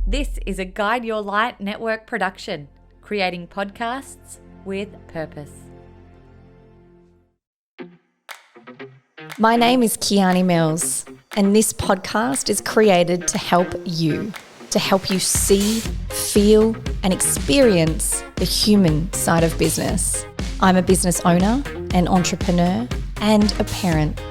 This is a Guide Your Light network production, creating podcasts with purpose. My name is Kiani Mills, and this podcast is created to help you see, feel, and experience the human side of business. I'm a business owner, an entrepreneur, and a parent.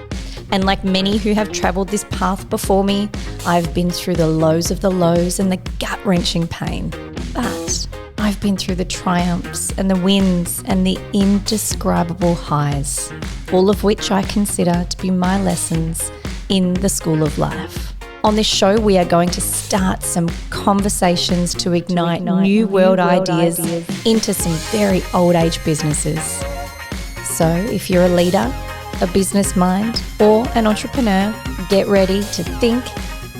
And like many who have travelled this path before me, I've been through the lows of the lows and the gut-wrenching pain. But I've been through the triumphs and the wins and the indescribable highs, all of which I consider to be my lessons in the school of life. On this show, we are going to start some conversations to ignite new world ideas into some very old age businesses. So if you're a leader, a business mind, or an entrepreneur, get ready to think,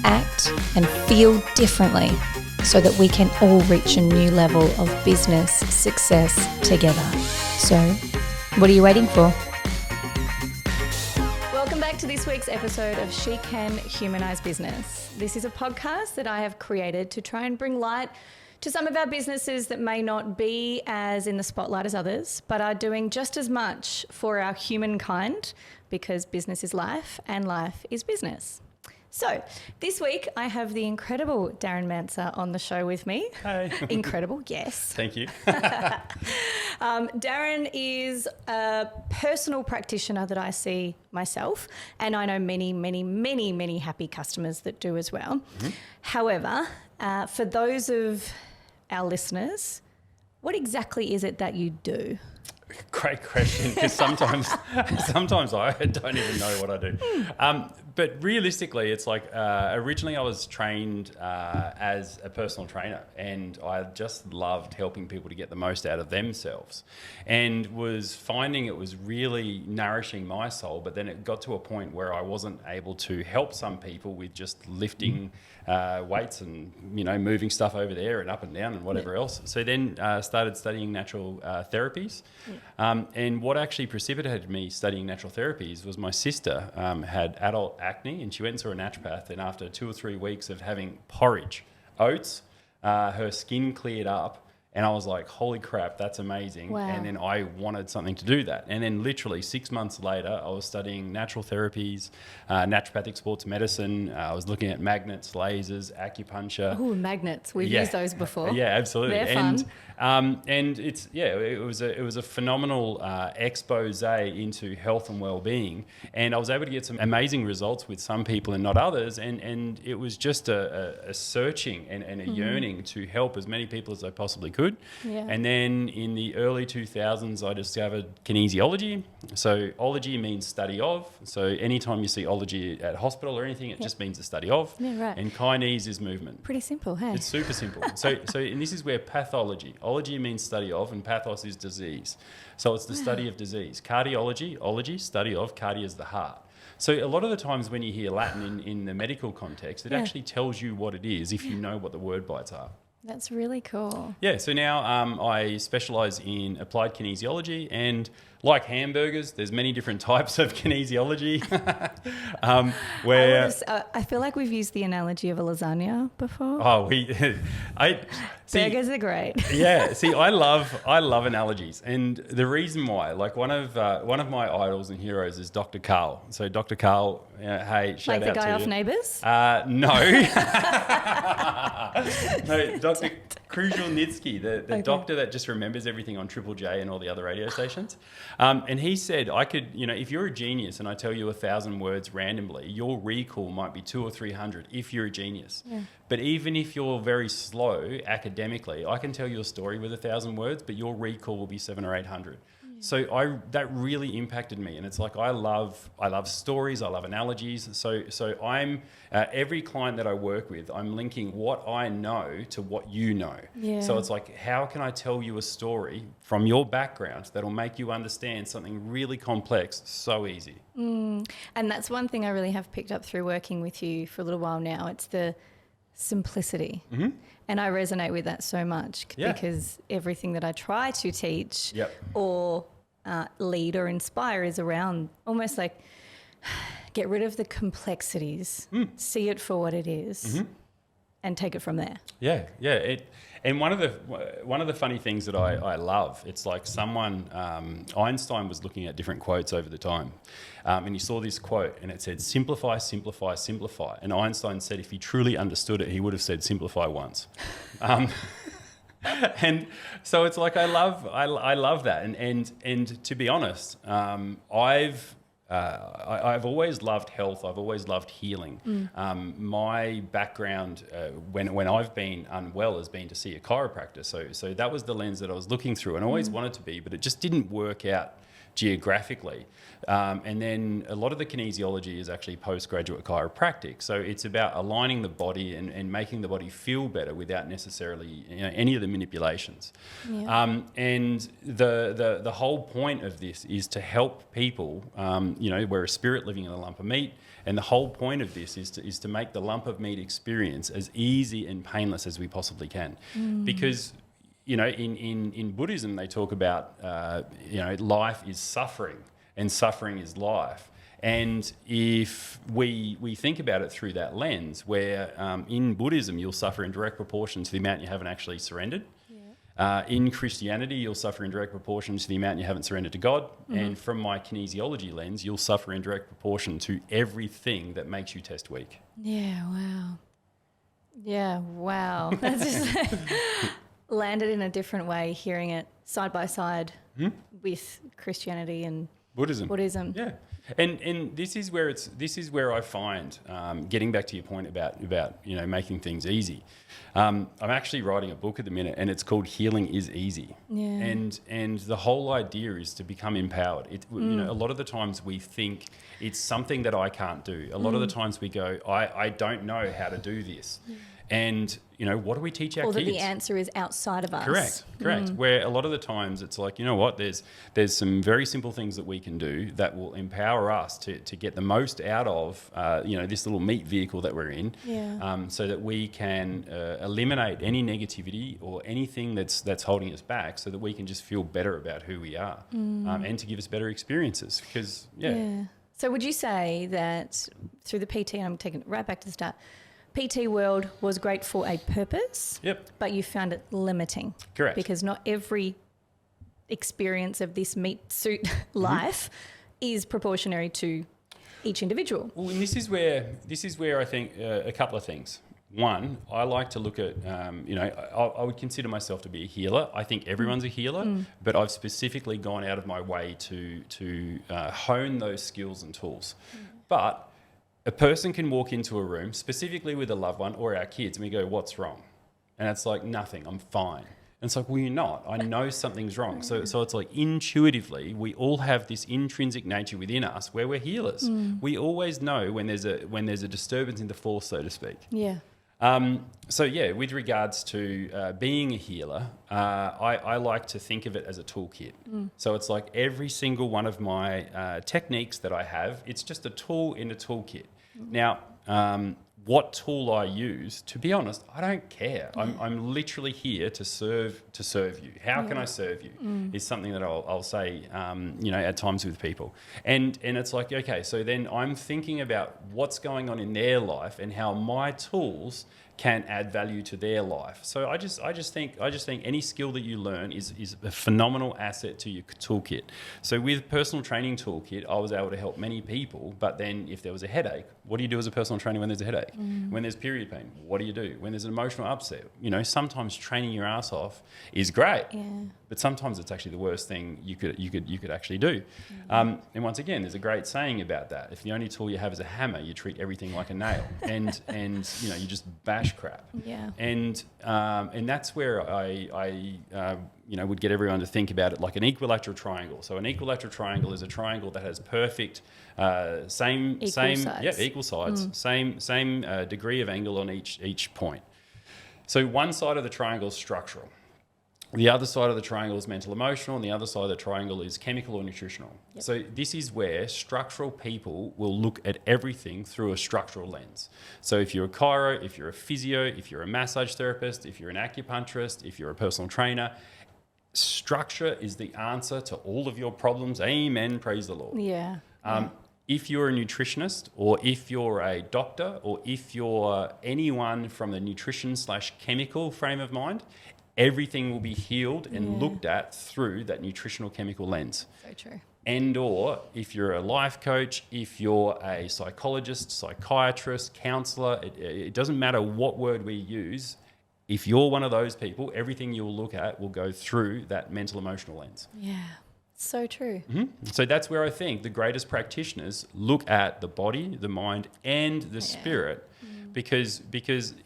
act, and feel differently so that we can all reach a new level of business success together. So, what are you waiting for? Welcome back to this week's episode of She Can Humanize Business. This is a podcast that I have created to try and bring light to some of our businesses that may not be as in the spotlight as others, but are doing just as much for our humankind, because business is life and life is business. So this week I have the incredible Darren Manser on the show with me. Hey. Incredible, yes. Thank you. Darren is a personal practitioner that I see myself, and I know many happy customers that do as well. Mm-hmm. However, for those of our listeners, what exactly is it that you do? Great question, because sometimes I don't even know what I do. But realistically, it's like originally I was trained as a personal trainer, and I just loved helping people to get the most out of themselves, and was finding it was really nourishing my soul. But then it got to a point where I wasn't able to help some people with just lifting weights and moving stuff over there and up and down and whatever else. So then started studying natural therapies. And what actually precipitated me studying natural therapies was my sister had adult acne, and she went and saw a naturopath, and after 2 or 3 weeks of having porridge, oats, her skin cleared up, and I was like, holy crap, that's amazing. Wow. And then I wanted something to do that. And then literally 6 months later, I was studying natural therapies, naturopathic sports medicine. I was looking at magnets, lasers, acupuncture. Oh, magnets. We've used those before. Yeah, absolutely. They're fun. And it's, it was a phenomenal expose into health and well-being. And I was able to get some amazing results with some people and not others. And it was just a searching and a yearning to help as many people as I possibly could. Yeah. And then in the early 2000s, I discovered kinesiology. So ology means study of. So anytime you see ology at hospital or anything, it just means the study of. Yeah, right. And kines is movement. Pretty simple, hey? It's super simple. And this is where pathology. Ology means study of, and pathos is disease. So it's the study of disease. Cardiology, ology, study of, cardia is the heart. So a lot of the times when you hear Latin in the medical context, it actually tells you what it is if you know what the word bites are. That's really cool. Yeah, so now I specialise in applied kinesiology, and like hamburgers, there's many different types of kinesiology. I feel like we've used the analogy of a lasagna before. Oh, burgers are great. Yeah, see, I love analogies, and the reason why, like one of my idols and heroes is Dr. Carl. So Dr. Carl, hey, shout out to you. Like the guy off Neighbours? No. No, Dr. Kruzhelnitsky, the doctor that just remembers everything on Triple J and all the other radio stations. And he said, I could, if you're a genius and I tell you 1,000 words randomly, your recall might be 200 or 300 if you're a genius. Yeah. But even if you're very slow academically, I can tell you a story with 1,000 words, but your recall will be 700 or 800. So that really impacted me, and it's like I love stories, I love analogies. So I'm every client that I work with, I'm linking what I know to what you know. Yeah. So it's like, how can I tell you a story from your background that'll make you understand something really complex so easy? And that's one thing I really have picked up through working with you for a little while now. It's the simplicity. Mm-hmm. And I resonate with that so much because everything that I try to teach or lead or inspire is around almost like get rid of the complexities, see it for what it is, and take it from there. Yeah. And one of the funny things that I love, it's like Einstein was looking at different quotes over the time, and he saw this quote, and it said, "Simplify, simplify, simplify." And Einstein said, if he truly understood it, he would have said, "Simplify once." And so it's like I love that, and to be honest, I've always loved health. I've always loved healing. My background when I've been unwell has been to see a chiropractor. So that was the lens that I was looking through, and I always wanted to be, but it just didn't work out geographically. And then a lot of the kinesiology is actually postgraduate chiropractic. So it's about aligning the body and making the body feel better without necessarily any of the manipulations. Yeah. And the whole point of this is to help people, we're a spirit living in a lump of meat. And the whole point of this is to make the lump of meat experience as easy and painless as we possibly can. Because in Buddhism, they talk about, life is suffering and suffering is life. And if we think about it through that lens, where in Buddhism, you'll suffer in direct proportion to the amount you haven't actually surrendered. Yeah. In Christianity, you'll suffer in direct proportion to the amount you haven't surrendered to God. And from my kinesiology lens, you'll suffer in direct proportion to everything that makes you test weak. Yeah, wow. Yeah, wow. That's just... landed in a different way, hearing it side by side with Christianity and Buddhism. Yeah, and this is where I find, getting back to your point about making things easy. I'm actually writing a book at the minute, and it's called Healing is Easy. Yeah. And the whole idea is to become empowered. A lot of the times we think it's something that I can't do. A lot of the times we go, I don't know how to do this. Yeah. And, what do we teach our kids? Or that the answer is outside of us. Correct. Where a lot of the times it's like, there's some very simple things that we can do that will empower us to get the most out of, this little meat vehicle that we're in, so that we can eliminate any negativity or anything that's holding us back, so that we can just feel better about who we are, and to give us better experiences. Because, So would you say that through the PT, and I'm taking it right back to the start, PT world was great for a purpose, but you found it limiting. Correct. Because not every experience of this meat suit life is proportionary to each individual. Well, and this is where I think a couple of things. One, I like to look at, I would consider myself to be a healer. I think everyone's a healer, but I've specifically gone out of my way to hone those skills and tools. But a person can walk into a room, specifically with a loved one or our kids, and we go, "What's wrong?" And it's like, "Nothing, I'm fine." And it's like, "Well, you're not. I know something's wrong." So it's like intuitively, we all have this intrinsic nature within us where we're healers. We always know when there's a disturbance in the force, so to speak. Yeah. With regards to being a healer, I like to think of it as a toolkit. So it's like every single one of my techniques that I have, it's just a tool in a toolkit. Now, what tool I use, to be honest, I don't care. I'm literally here to serve you. How can I serve you is something that I'll say, at times with people. And it's like, okay, so then I'm thinking about what's going on in their life and how my tools can add value to their life. So I just think any skill that you learn is a phenomenal asset to your toolkit. So with personal training toolkit, I was able to help many people, but then if there was a headache, what do you do as a personal trainer when there's a headache? When there's period pain, what do you do? When there's an emotional upset, sometimes training your ass off is great, but sometimes it's actually the worst thing you could actually do. And once again, there's a great saying about that. If the only tool you have is a hammer, you treat everything like a nail, and you just bash crap. Yeah. And that's where I would get everyone to think about it like an equilateral triangle. So an equilateral triangle is a triangle that has perfect equal sides, same degree of angle on each point. So one side of the triangle is structural. The other side of the triangle is mental emotional, and the other side of the triangle is chemical or nutritional. Yep. So this is where structural people will look at everything through a structural lens. So if you're a chiro, if you're a physio, if you're a massage therapist, if you're an acupuncturist, if you're a personal trainer, structure is the answer to all of your problems. Amen. Praise the Lord. Yeah. if you're a nutritionist or if you're a doctor or if you're anyone from the nutrition/chemical frame of mind, everything will be healed and looked at through that nutritional chemical lens. So true. And or if you're a life coach, if you're a psychologist, psychiatrist, counsellor, it doesn't matter what word we use. If you're one of those people, everything you'll look at will go through that mental emotional lens. Yeah, so true. Mm-hmm. So that's where I think the greatest practitioners look at the body, the mind, and the spirit. Because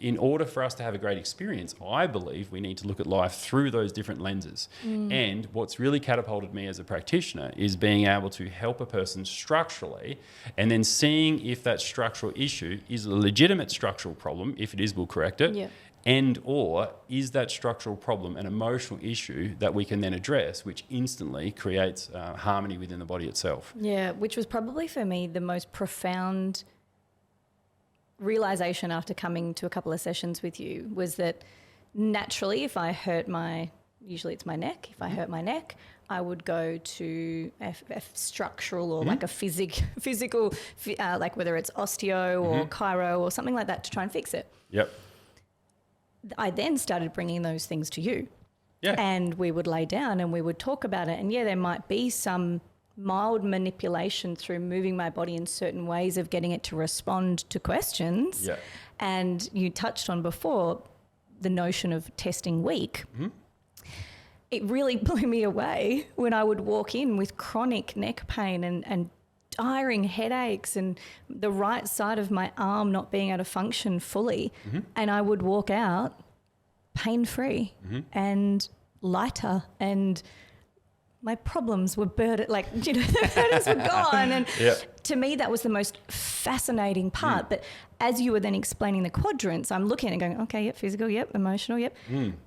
in order for us to have a great experience, I believe we need to look at life through those different lenses. And what's really catapulted me as a practitioner is being able to help a person structurally and then seeing if that structural issue is a legitimate structural problem. If it is, we'll correct it. Yep. And or is that structural problem an emotional issue that we can then address, which instantly creates harmony within the body itself. Yeah, which was probably for me the most profound realization after coming to a couple of sessions with you was that naturally if I hurt usually it's my neck, if I hurt my neck, I would go to a structural or like a physical, like whether it's osteo or chiro or something like that to try and fix it. Yep. I then started bringing those things to you. Yeah. And we would lay down and we would talk about it. And there might be some mild manipulation through moving my body in certain ways of getting it to respond to questions. Yeah. And you touched on before the notion of testing weak. It really blew me away when I would walk in with chronic neck pain and tiring headaches and the right side of my arm not being able to function fully. And I would walk out pain-free and lighter, and my problems were the burdens were gone. And to me, that was the most fascinating part. But as you were then explaining the quadrants, I'm looking and going, okay, yep, physical, yep, emotional, yep.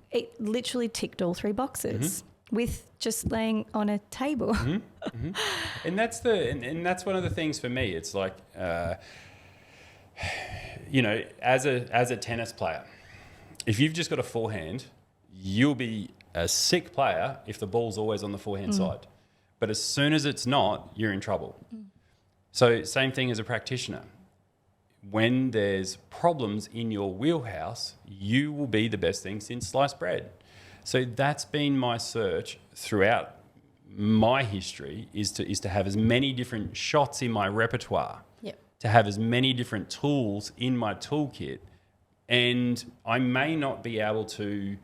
It literally ticked all three boxes with just laying on a table. And that's one of the things for me. It's like, as a tennis player, if you've just got a forehand, you'll be a sick player if the ball's always on the forehand side. But as soon as it's not, you're in trouble. So same thing as a practitioner. When there's problems in your wheelhouse, you will be the best thing since sliced bread. So that's been my search throughout my history is to have as many different shots in my repertoire, to have as many different tools in my toolkit. And I may not be able to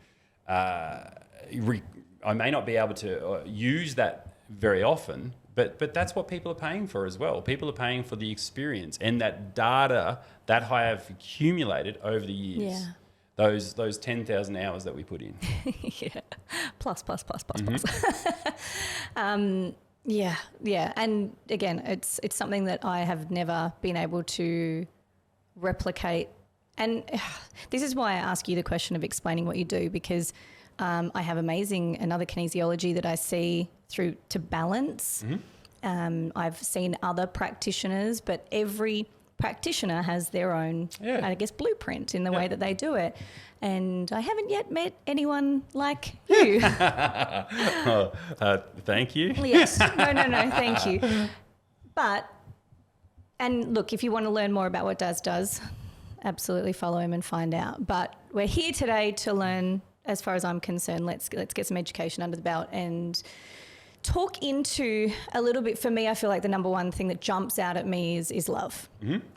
use that very often, but that's what people are paying for as well. People are paying for the experience and that data that I have accumulated over the years. Yeah. Those 10,000 hours that we put in. Plus. Yeah. And again, it's something that I have never been able to replicate. And this is why I ask you the question of explaining what you do, because I have another kinesiology that I see through to balance. I've seen other practitioners, but every practitioner has their own, I guess, blueprint in the way that they do it. And I haven't yet met anyone like you. Thank you. Yes. No, thank you. And look, if you want to learn more about what Daz does, absolutely follow him and find out. But we're here today to learn, as far as I'm concerned, let's get some education under the belt and talk into a little bit. For me, I feel like the number one thing that jumps out at me is love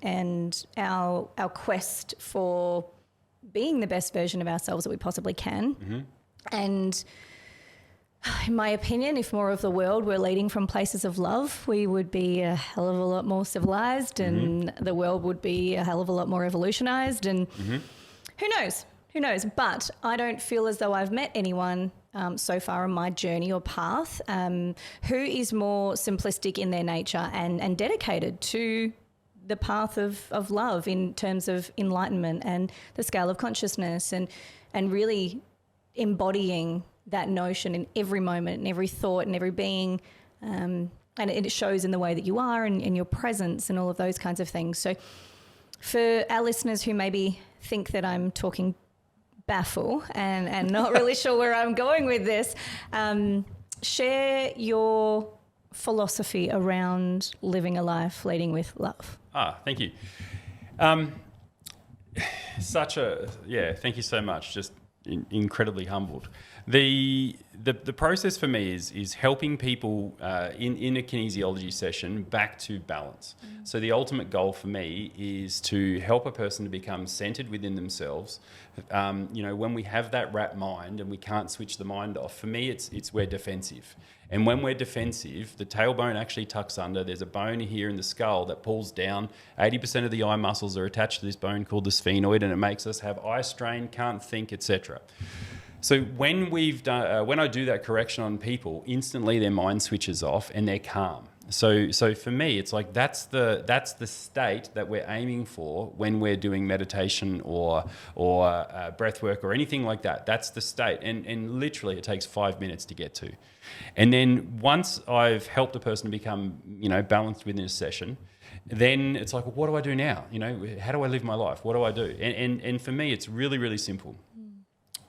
and our quest for being the best version of ourselves that we possibly can. And in my opinion, if more of the world were leading from places of love, we would be a hell of a lot more civilized and the world would be a hell of a lot more evolutionized. And who knows? But I don't feel as though I've met anyone so far on my journey or path who is more simplistic in their nature and dedicated to the path of love in terms of enlightenment and the scale of consciousness and really embodying that notion in every moment and every thought and every being. And it shows in the way that you are and your presence and all of those kinds of things. So for our listeners who maybe think that I'm talking baffle and not really sure where I'm going with this, share your philosophy around living a life leading with love? Thank you. Thank you so much. Just incredibly humbled. The process for me is helping people in a kinesiology session back to balance. So the ultimate goal for me is to help a person to become centered within themselves. When we have that wrapped mind and we can't switch the mind off, for me it's we're defensive. And when we're defensive, the tailbone actually tucks under. There's a bone here in the skull that pulls down. 80% of the eye muscles are attached to this bone called the sphenoid, and it makes us have eye strain, can't think, etc. So when I do that correction on people, instantly their mind switches off and they're calm. So for me, it's like that's the state that we're aiming for when we're doing meditation or breath work or anything like that. That's the state, and literally it takes 5 minutes to get to. And then once I've helped a person to become balanced within a session, then it's like, well, what do I do now? How do I live my life? What do I do? And for me, it's really, really simple.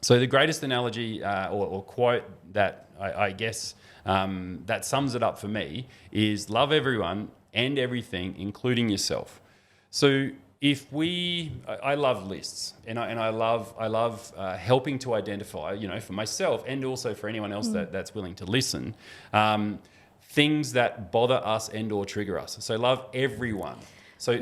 So the greatest analogy or quote that I guess that sums it up for me is love everyone and everything, including yourself. So I love lists and I love helping to identify, for myself and also for anyone else that's willing to listen, things that bother us and or trigger us. So love everyone. So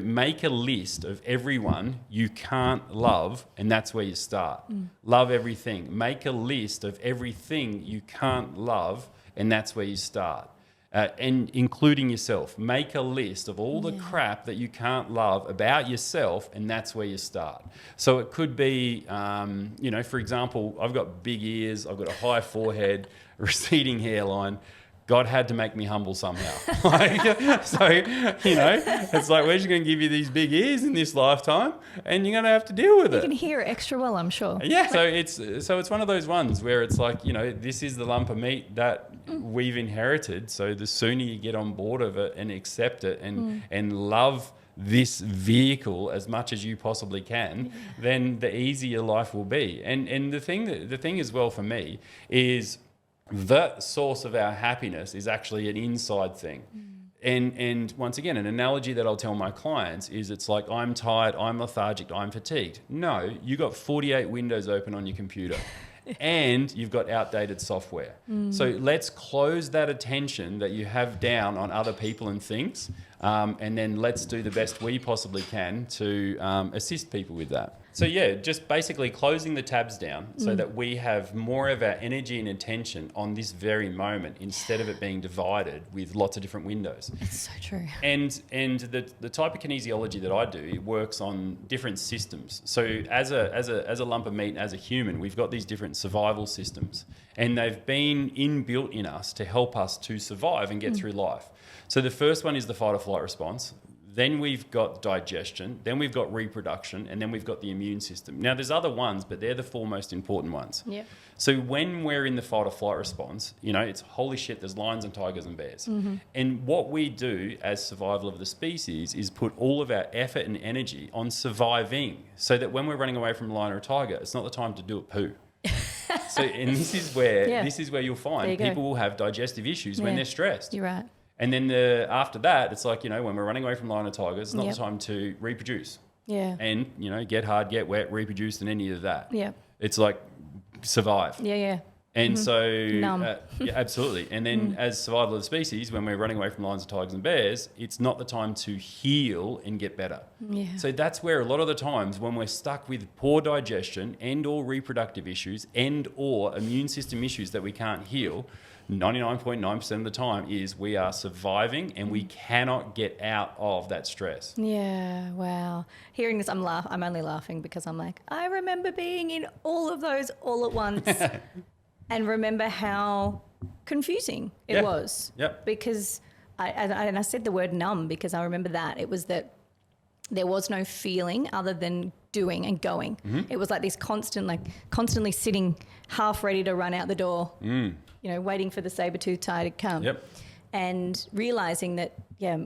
make a list of everyone you can't love, and that's where you start. Love everything. Make a list of everything you can't love, and that's where you start. And including yourself. Make a list of all the crap that you can't love about yourself, and that's where you start. So it could be, for example, I've got big ears, I've got a high forehead, receding hairline. God had to make me humble somehow. It's like, we're just going to give you these big ears in this lifetime, and you're going to have to deal with it. You can hear it extra well, I'm sure. Yeah. So it's one of those ones where it's like, this is the lump of meat that we've inherited. So the sooner you get on board of it and accept it and love this vehicle as much as you possibly can, then the easier life will be. And the thing as well for me is, the source of our happiness is actually an inside thing. And once again, an analogy that I'll tell my clients is it's like, I'm tired, I'm lethargic, I'm fatigued. No, you got 48 windows open on your computer and you've got outdated software. So let's close that attention that you have down on other people and things, and then let's do the best we possibly can to assist people with that. So just basically closing the tabs down so that we have more of our energy and attention on this very moment instead of it being divided with lots of different windows. It's so true. And the type of kinesiology that I do, it works on different systems. So as a lump of meat, as a human, we've got these different survival systems, and they've been inbuilt in us to help us to survive and get through life. So the first one is the fight or flight response. Then we've got digestion, then we've got reproduction, and then we've got the immune system. Now, there's other ones, but they're the four most important ones. Yeah. So when we're in the fight or flight response, it's holy shit, there's lions and tigers and bears. And what we do as survival of the species is put all of our effort and energy on surviving, so that when we're running away from a lion or a tiger, it's not the time to do it poo. And this is where you'll find people will have digestive issues when they're stressed. You're right. And then after that, it's like, when we're running away from lion or tigers, it's not the time to reproduce. Yeah. And, get hard, get wet, reproduce, and any of that. Yeah. It's like survive. Yeah. And so, Numb. absolutely. And then as survival of the species, when we're running away from lions, tigers and bears, it's not the time to heal and get better. Yeah. So that's where a lot of the times when we're stuck with poor digestion and or reproductive issues and or immune system issues that we can't heal, 99.9% of the time is we are surviving and we cannot get out of that stress. Yeah, wow. Hearing this, I'm only laughing because I'm like, I remember being in all of those all at once and remember how confusing it was. Yep. Because I said the word numb because I remember that. It was that there was no feeling other than doing and going. It was like this constantly sitting half ready to run out the door. Waiting for the saber-toothed tiger to come. Yep. And realising that,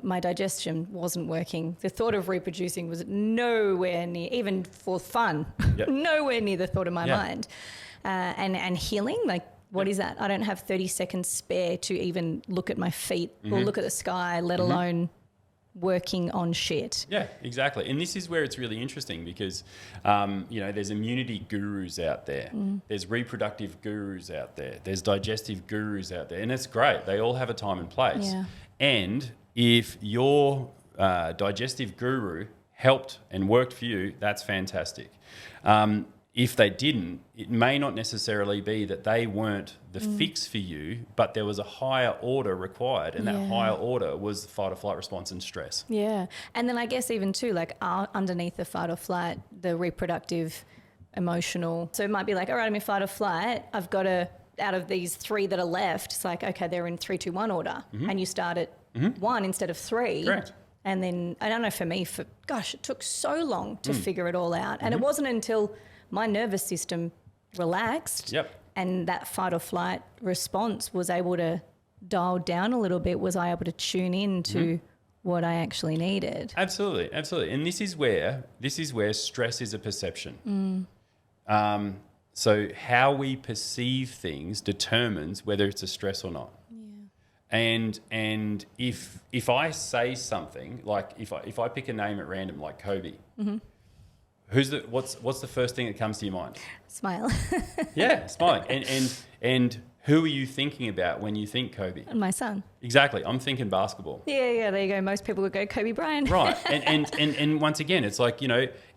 my digestion wasn't working. The thought of reproducing was nowhere near, even for fun, nowhere near the thought of my mind. And healing, like What is that? I don't have 30 seconds spare to even look at my feet or look at the sky, let alone working on shit. Yeah, exactly. And this is where it's really interesting because, there's immunity gurus out there. There's reproductive gurus out there. There's digestive gurus out there. And it's great. They all have a time and place. Yeah. And if your digestive guru helped and worked for you, that's fantastic. If they didn't, it may not necessarily be that they weren't the fix for you, but there was a higher order required, and that higher order was the fight or flight response and stress. Yeah. And then I guess even too, like underneath the fight or flight, the reproductive, emotional. So it might be like, all right, I'm in fight or flight. I've got to, out of these 3 that are left, it's like, okay, they're in 3, 2, 1 order. And you start at 1 instead of 3. Correct. And then, I don't know, for me, it took so long to figure it all out. And it wasn't until my nervous system relaxed and that fight or flight response was able to dial down a little bit, was I able to tune in to what I actually needed. Absolutely. And this is where stress is a perception. So how we perceive things determines whether it's a stress or not. And if I say something, like if I pick a name at random, like Kobe, what's the first thing that comes to your mind? Smile. Yeah, smiling. And who are you thinking about when you think Kobe? And my son. Exactly. I'm thinking basketball. Yeah, there you go. Most people would go Kobe Bryant. Right. And once again, it's like,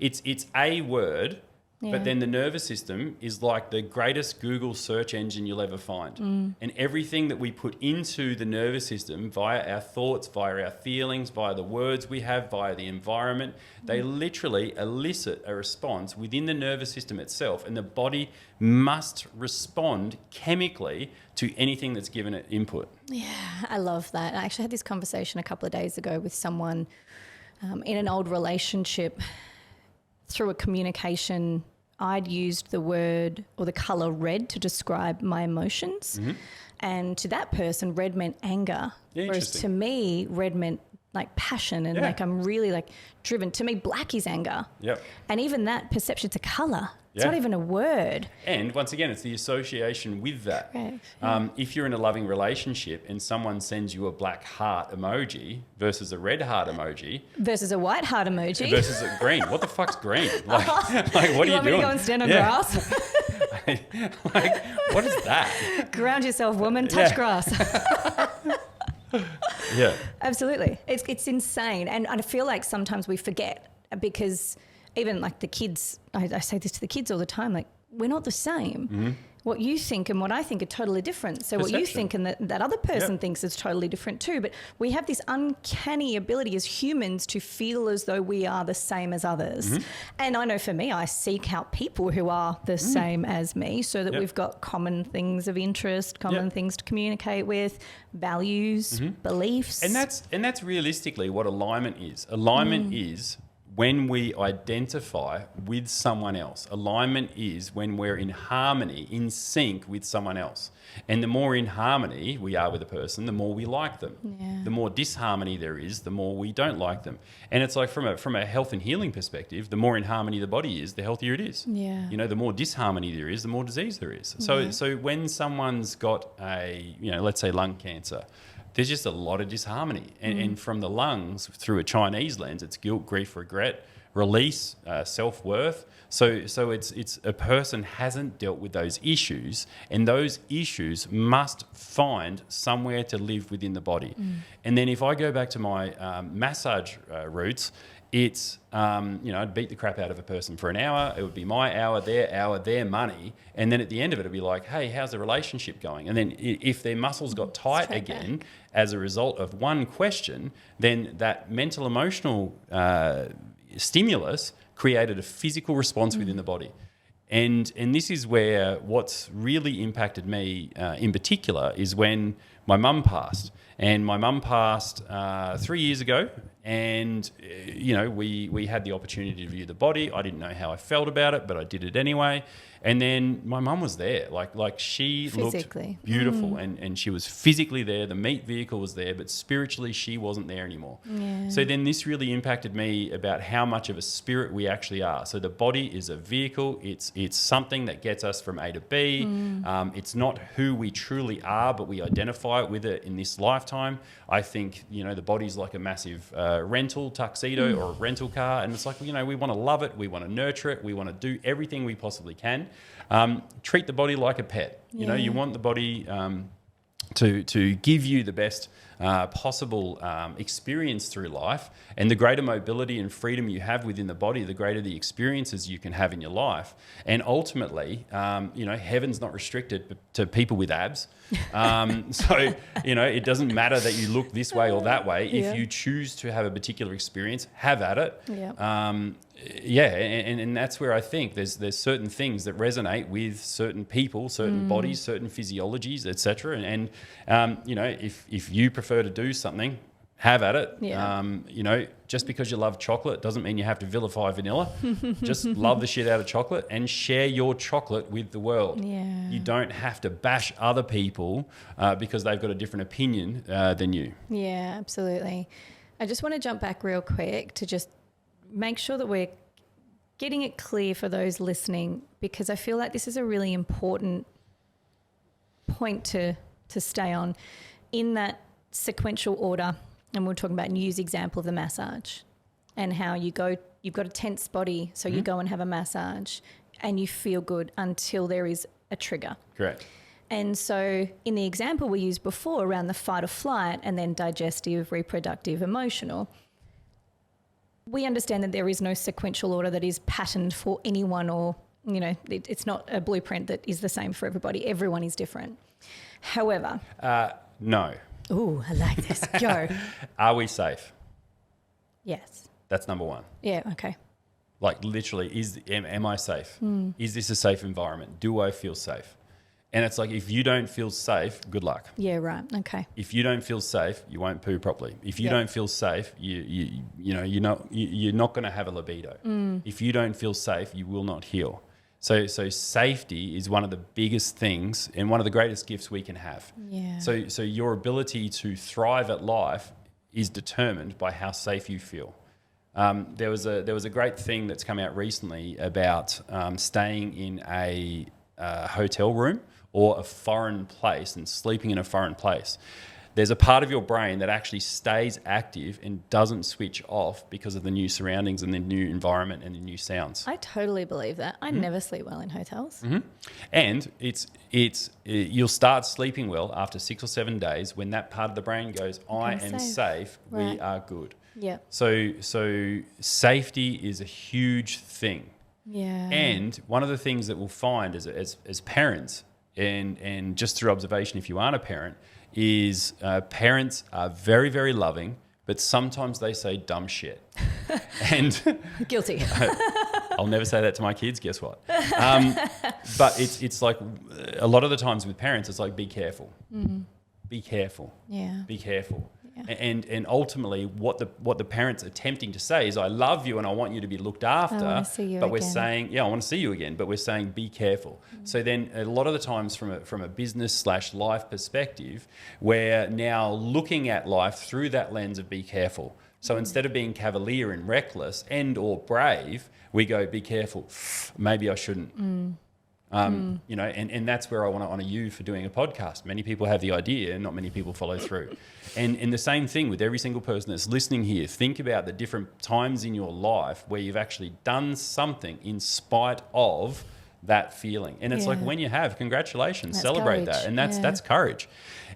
it's a word. But then the nervous system is like the greatest Google search engine you'll ever find. And everything that we put into the nervous system via our thoughts, via our feelings, via the words we have, via the environment, they literally elicit a response within the nervous system itself. And the body must respond chemically to anything that's given it input. Yeah, I love that. I actually had this conversation a couple of days ago with someone in an old relationship. Through a communication, I'd used the word or the colour red to describe my emotions. And to that person, red meant anger. Whereas to me, red meant like passion and like I'm really like driven. To me, black is anger. And even that perception, it's a colour. It's not even a word. And once again, it's the association with that. Right. If you're in a loving relationship and someone sends you a black heart emoji versus a red heart emoji. Versus a white heart emoji. Versus a green. What the fuck's green? Like what are you doing? You want me to go and stand on grass? like, what is that? Ground yourself, woman. Touch grass. Yeah. Absolutely. It's insane. And I feel like sometimes we forget because even like the kids, I say this to the kids all the time, like we're not the same. What you think and what I think are totally different. So what you think and that other person thinks is totally different too. But we have this uncanny ability as humans to feel as though we are the same as others. And I know for me, I seek out people who are the same as me so that we've got common things of interest, common things to communicate with, values, beliefs. And that's realistically what alignment is. Alignment is when we identify with someone else. Alignment is when we're in harmony, in sync with someone else. And the more in harmony we are with a person, the more we like them. The more disharmony there is, the more we don't like them. And it's like from a health and healing perspective, the more in harmony the body is, the healthier it is. The more disharmony there is, the more disease there is. So when someone's got a, let's say lung cancer, there's just a lot of disharmony. And from the lungs, through a Chinese lens, it's guilt, grief, regret, release, self-worth. So it's a person hasn't dealt with those issues, and those issues must find somewhere to live within the body. And then if I go back to my massage roots, it's, I'd beat the crap out of a person for an hour. It would be my hour, their money. And then at the end of it, it'd be like, hey, how's the relationship going? And then if their muscles got tight again as a result of one question, then that mental, emotional stimulus created a physical response within the body. And this is where what's really impacted me in particular is when my mum passed. And my mum passed 3 years ago, And, we had the opportunity to view the body. I didn't know how I felt about it, but I did it anyway. And then my mum was there. Like she Physically. looked beautiful and she was physically there. The meat vehicle was there, but spiritually she wasn't there anymore. Yeah. So then this really impacted me about how much of a spirit we actually are. So the body is a vehicle. It's something that gets us from A to B. It's not who we truly are, but we identify with it in this lifetime. I think, the body's like a massive rental tuxedo or a rental car. And it's like, we want to love it. We want to nurture it. We want to do everything we possibly can. Treat the body like a pet. You want the body to give you the best possible experience through life, and the greater mobility and freedom you have within the body, the greater the experiences you can have in your life. And ultimately, heaven's not restricted to people with abs. So, it doesn't matter that you look this way or that way. Yeah. If you choose to have a particular experience, have at it. Yeah. And that's where I think there's certain things that resonate with certain people, certain bodies, certain physiologies, etc. And if you prefer to do something, have at it. Yeah. Just because you love chocolate doesn't mean you have to vilify vanilla. Just love the shit out of chocolate and share your chocolate with the world. Yeah. You don't have to bash other people because they've got a different opinion than you. Yeah, absolutely. I just want to jump back real quick to just make sure that we're getting it clear for those listening, because I feel like this is a really important point to stay on in that sequential order. And we're talking about New's example of the massage and how you've got a tense body, so you go and have a massage and you feel good until there is a trigger. Correct. And so in the example we used before around the fight or flight and then digestive, reproductive, emotional, we understand that there is no sequential order that is patterned for anyone, or, it's not a blueprint that is the same for everybody. Everyone is different. However. No. Ooh, I like this. Go. Are we safe? Yes. That's number one. Yeah, okay. Like literally, am I safe? Is this a safe environment? Do I feel safe? And it's like, if you don't feel safe, good luck. Yeah, right. Okay. If you don't feel safe, you won't poo properly. If you don't feel safe, you're not going to have a libido. If you don't feel safe, you will not heal. So safety is one of the biggest things and one of the greatest gifts we can have. Yeah. So your ability to thrive at life is determined by how safe you feel. There was a great thing that's come out recently about staying in a hotel room or a foreign place and sleeping in a foreign place. There's a part of your brain that actually stays active and doesn't switch off because of the new surroundings and the new environment and the new sounds. I totally believe that. I never sleep well in hotels. And you'll start sleeping well after 6 or 7 days when that part of the brain goes, I am safe. Right. We are good. Yeah. So safety is a huge thing. Yeah. And one of the things that we'll find as parents, and just through observation if you aren't a parent, is parents are very, very loving, but sometimes they say dumb shit. And guilty. I'll never say that to my kids, guess what? But it's like a lot of the times with parents, it's like, be careful. Be careful. Yeah. Be careful. Yeah. And ultimately what the parent's attempting to say is, I love you and I want you to be looked after. I want to see you but again. we're saying, I want to see you again, but we're saying be careful. So then a lot of the times from a business/life perspective, we're now looking at life through that lens of be careful. So instead of being cavalier and reckless and or brave, we go, be careful. Maybe I shouldn't. And that's where I want to honour you for doing a podcast. Many people have the idea and not many people follow through. And the same thing with every single person that's listening here. Think about the different times in your life where you've actually done something in spite of that feeling. And it's like, when you have, congratulations, That's celebrate courage. that. And that's courage.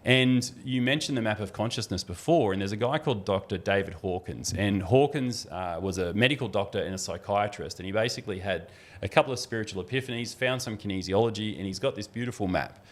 And you mentioned the map of consciousness before, and there's a guy called Dr. David Hawkins. And Hawkins was a medical doctor and a psychiatrist. And he basically had a couple of spiritual epiphanies, found some kinesiology, and he's got this beautiful map.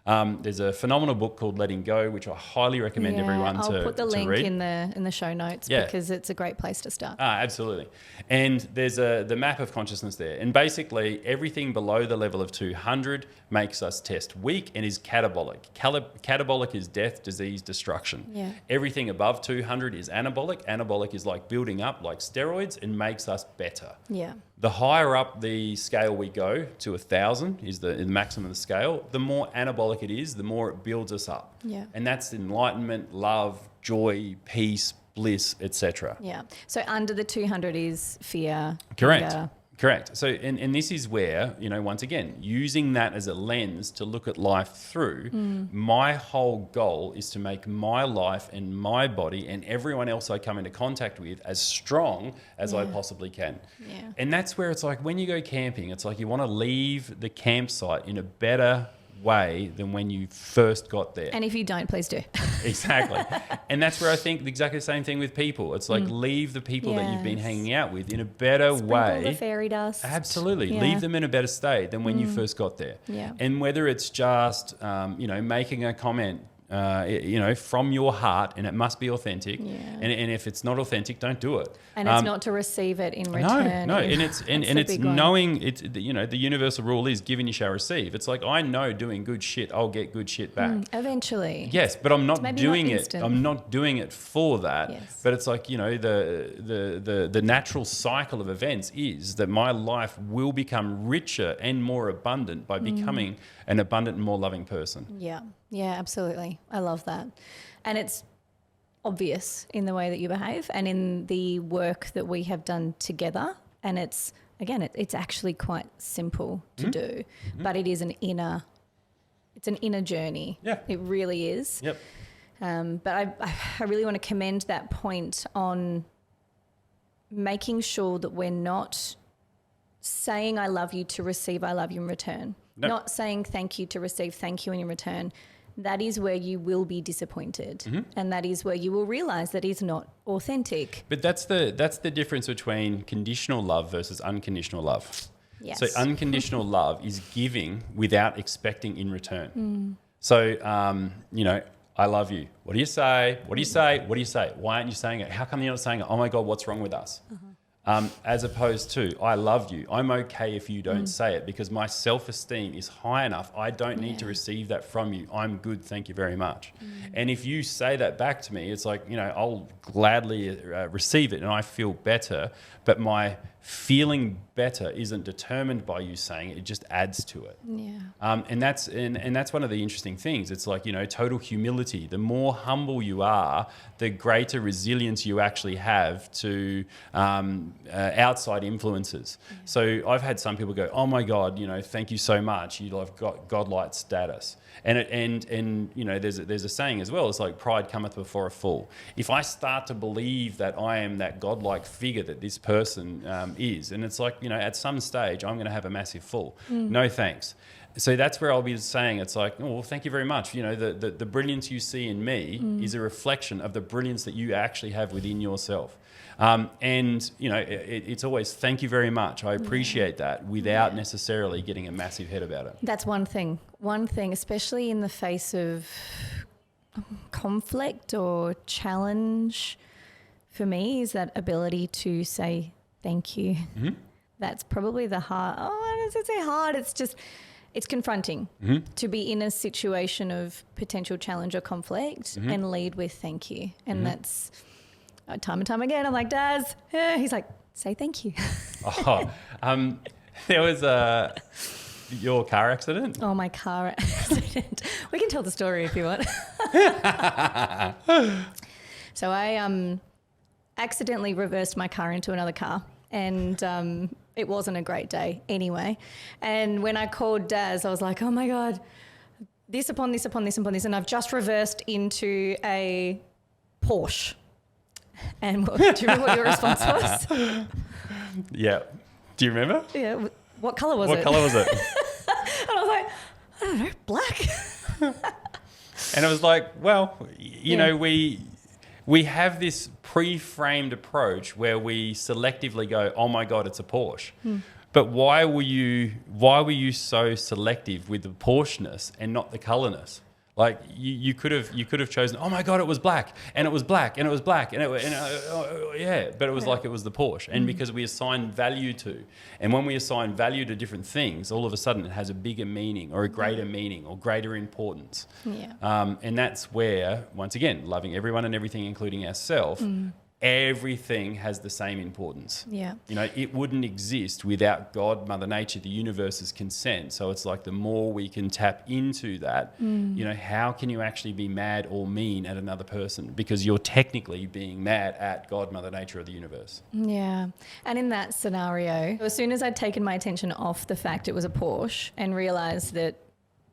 There's a phenomenal book called Letting Go, which I highly recommend everyone to read. I'll put the link in the show notes because it's a great place to start. Absolutely. And there's the map of consciousness there. And basically everything below the level of 200 makes us test weak and is catabolic. Catabolic is death, disease, destruction. Yeah. Everything above 200 is anabolic. Anabolic is like building up, like steroids, and makes us better. Yeah. The higher up the scale we go to 1,000 is the maximum of the scale, the more anabolic it is, the more it builds us up. Yeah. And that's enlightenment, love, joy, peace, bliss, etc. Yeah. So under the 200 is fear. Correct. Anger. Correct. So, and this is where, once again, using that as a lens to look at life through, my whole goal is to make my life and my body and everyone else I come into contact with as strong as I possibly can. Yeah. And that's where it's like when you go camping, it's like you want to leave the campsite in a better way than when you first got there. And if you don't, please do. Exactly. And that's where I think exactly the same thing with people. It's like leave the people that you've been hanging out with in a better way. Sprinkle the fairy dust. Absolutely. Yeah. Leave them in a better state than when you first got there. Yeah. And whether it's just, making a comment, from your heart, and it must be authentic. Yeah. And if it's not authentic, don't do it. And it's not to receive it in return. No. And it's knowing it's the universal rule is given you shall receive. It's like I know doing good shit, I'll get good shit back. Eventually. Yes, but I'm not doing it. instant. I'm not doing it for that. Yes. But it's like the natural cycle of events is that my life will become richer and more abundant by becoming an abundant and more loving person. Yeah. Yeah, absolutely. I love that. And it's obvious in the way that you behave and in the work that we have done together. And it's, again, it's actually quite simple to do, but it is an inner journey. Yeah. It really is. Yep. But I really want to commend that point on making sure that we're not saying I love you to receive I love you in return. No. Not saying thank you to receive thank you in return. That is where you will be disappointed, and that is where you will realise that is not authentic. But that's the difference between conditional love versus unconditional love. Yes. So unconditional love is giving without expecting in return. So, I love you. What do you say? What do you say? What do you say? Why aren't you saying it? How come you're not saying it? Oh my God, what's wrong with us? As opposed to, I love you. I'm okay if you don't say it because my self-esteem is high enough. I don't need to receive that from you. I'm good. Thank you very much. And if you say that back to me, it's like, I'll gladly receive it and I feel better. But my feeling better isn't determined by you saying it. It just adds to it. Yeah. And that's one of the interesting things. It's like, total humility. The more humble you are, the greater resilience you actually have to outside influences. Yeah. So I've had some people go, oh my God, thank you so much. You've got godlike status. And there's a saying as well. It's like pride cometh before a fall. If I start to believe that I am that godlike figure that this person is, and it's like, at some stage I'm going to have a massive fall. No thanks. So that's where I'll be saying it's like, oh, well, thank you very much. The brilliance you see in me is a reflection of the brilliance that you actually have within yourself. It's always thank you very much. I appreciate that without necessarily getting a massive head about it. That's one thing. One thing, especially in the face of conflict or challenge, for me, is that ability to say thank you. That's probably the hard. Oh, does it say hard? It's confronting to be in a situation of potential challenge or conflict and lead with thank you. And that's time and time again. I'm like, Daz. He's like, say thank you. There was your car accident. Oh, my car accident. We can tell the story if you want. So I accidentally reversed my car into another car, and it wasn't a great day anyway. And when I called Daz, I was like, oh my God, this upon this upon this upon this, and I've just reversed into a Porsche. And do you remember what your response was? Yeah. Do you remember? Yeah. What colour was it? What colour was it? And I was like, I don't know, black. And it was like, well, you know, we have this pre-framed approach where we selectively go, oh my God, it's a Porsche. But why were you so selective with the Porsche-ness and not the colourness? Like you could have chosen. Oh my God, it was black, and it was black, and it was black, but it was like it was the Porsche, and because we assign value to, and when we assign value to different things, all of a sudden it has a bigger meaning or a greater meaning or greater importance. Yeah. And that's where, once again, loving everyone and everything, including ourselves. Everything has the same importance. Yeah. You know, it wouldn't exist without God, Mother Nature, the universe's consent. So it's like the more we can tap into that, you know, how can you actually be mad or mean at another person? Because you're technically being mad at God, Mother Nature, of the universe. Yeah. And in that scenario, as soon as I'd taken my attention off the fact it was a Porsche and realised that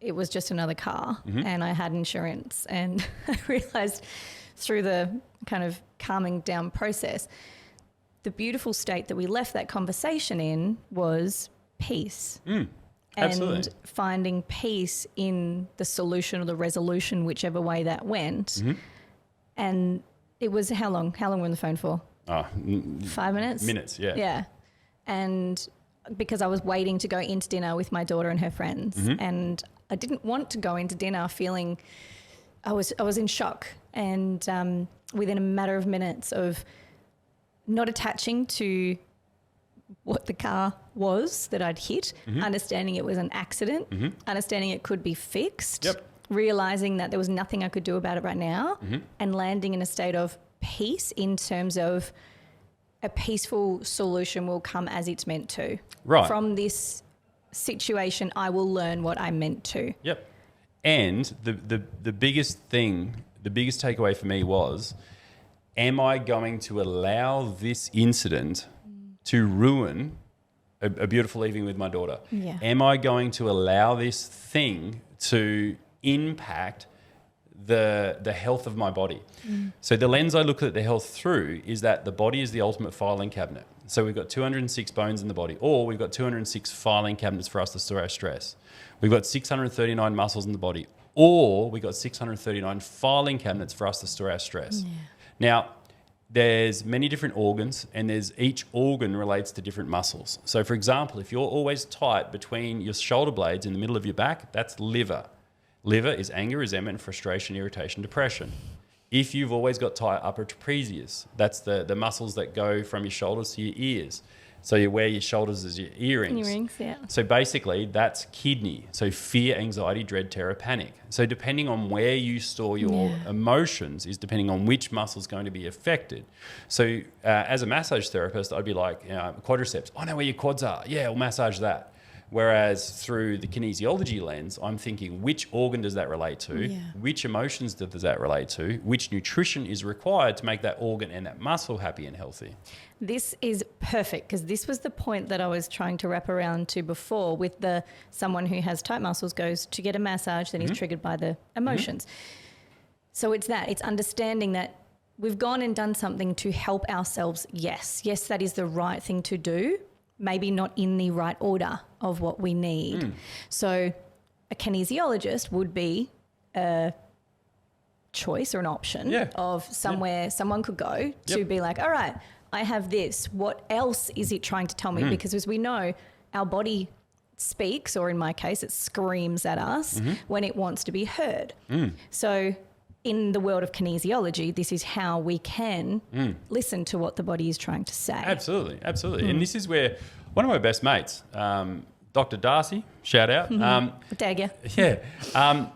it was just another car and I had insurance, and I realised through the kind of calming down process, the beautiful state that we left that conversation in was peace. Absolutely. And finding peace in the solution or the resolution, whichever way that went. And it was how long? How long were we on the phone for? 5 minutes? Minutes, yeah. Yeah. And because I was waiting to go into dinner with my daughter and her friends, and I didn't want to go into dinner feeling I was in shock, and within a matter of minutes of not attaching to what the car was that I'd hit, understanding it was an accident, understanding it could be fixed, realising that there was nothing I could do about it right now, and landing in a state of peace in terms of a peaceful solution will come as it's meant to. Right. From this situation, I will learn what I'm meant to. Yep. And the biggest thing, the biggest takeaway for me was, am I going to allow this incident to ruin a beautiful evening with my daughter? Yeah. Am I going to allow this thing to impact the health of my body? So the lens I look at the health through is that the body is the ultimate filing cabinet. So we've got 206 bones in the body, or we've got 206 filing cabinets for us to store our stress. We've got 639 muscles in the body, or we've got 639 filing cabinets for us to store our stress. Yeah. Now, there's many different organs, and each organ relates to different muscles. So for example, if you're always tight between your shoulder blades in the middle of your back, that's liver. Liver is anger, resentment, frustration, irritation, depression. If you've always got tight upper trapezius, that's the muscles that go from your shoulders to your ears. So you wear your shoulders as your earrings. Earrings, yeah. So basically that's kidney. So fear, anxiety, dread, terror, panic. So depending on where you store your emotions is depending on which muscle is going to be affected. So as a massage therapist, I'd be like, quadriceps. I know where your quads are. Yeah, we'll massage that. Whereas through the kinesiology lens, I'm thinking, which organ does that relate to? Yeah. Which emotions does that relate to? Which nutrition is required to make that organ and that muscle happy and healthy? This is perfect, because this was the point that I was trying to wrap around to before with someone who has tight muscles goes to get a massage, then is triggered by the emotions. So it's understanding that we've gone and done something to help ourselves. Yes, that is the right thing to do. Maybe not in the right order of what we need. So a kinesiologist would be a choice or an option of somewhere someone could go to be like, all right, I have this. What else is it trying to tell me? Because as we know, our body speaks, or in my case, it screams at us when it wants to be heard. So in the world of kinesiology, this is how we can listen to what the body is trying to say. Absolutely. And this is where one of my best mates, Dr. Darcy, shout out. Tag you. Yeah.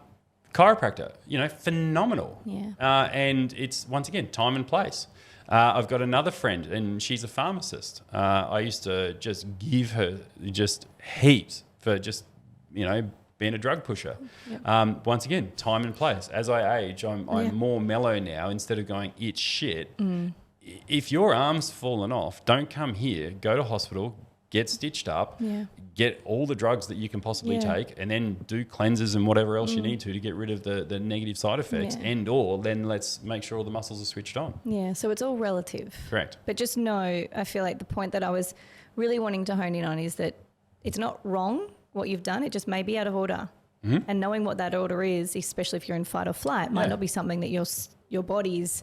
Chiropractor, phenomenal. Yeah. And it's, once again, time and place. I've got another friend, and she's a pharmacist. I used to just give her just heaps for just, being a drug pusher. Yep. Once again, time and place. As I age, I'm more mellow now. Instead of going, it's shit. If your arm's fallen off, don't come here. Go to hospital, get stitched up, get all the drugs that you can possibly take, and then do cleanses and whatever else you need to get rid of the negative side effects, or then let's make sure all the muscles are switched on. Yeah, so it's all relative. Correct. But just know, I feel like the point that I was really wanting to hone in on is that it's not wrong what you've done, it just may be out of order. And knowing what that order is, especially if you're in fight or flight, might not be something that your body's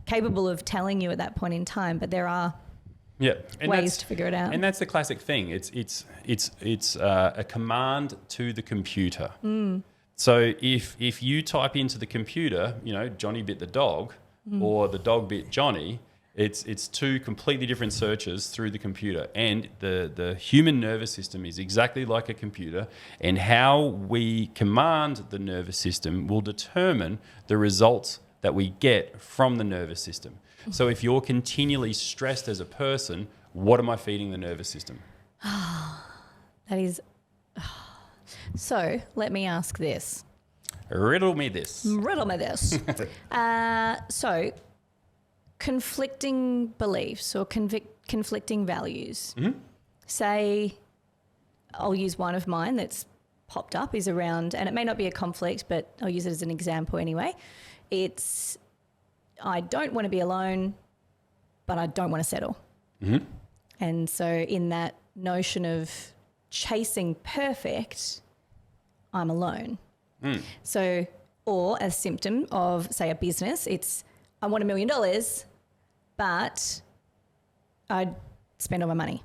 capable of telling you at that point in time, but there are Yeah, ways to figure it out. And that's the classic thing. It's a command to the computer. So if you type into the computer, Johnny bit the dog, or the dog bit Johnny, it's two completely different searches through the computer. And the human nervous system is exactly like a computer, and how we command the nervous system will determine the results that we get from the nervous system. So if you're continually stressed as a person, what am I feeding the nervous system? That is... So let me ask this. Riddle me this. So conflicting beliefs or conflicting values. Say, I'll use one of mine that's popped up is around, and it may not be a conflict, but I'll use it as an example anyway. It's, I don't want to be alone, but I don't want to settle. And so in that notion of chasing perfect, I'm alone. So, or a symptom of, say, a business, it's, I want $1 million, but I spend all my money.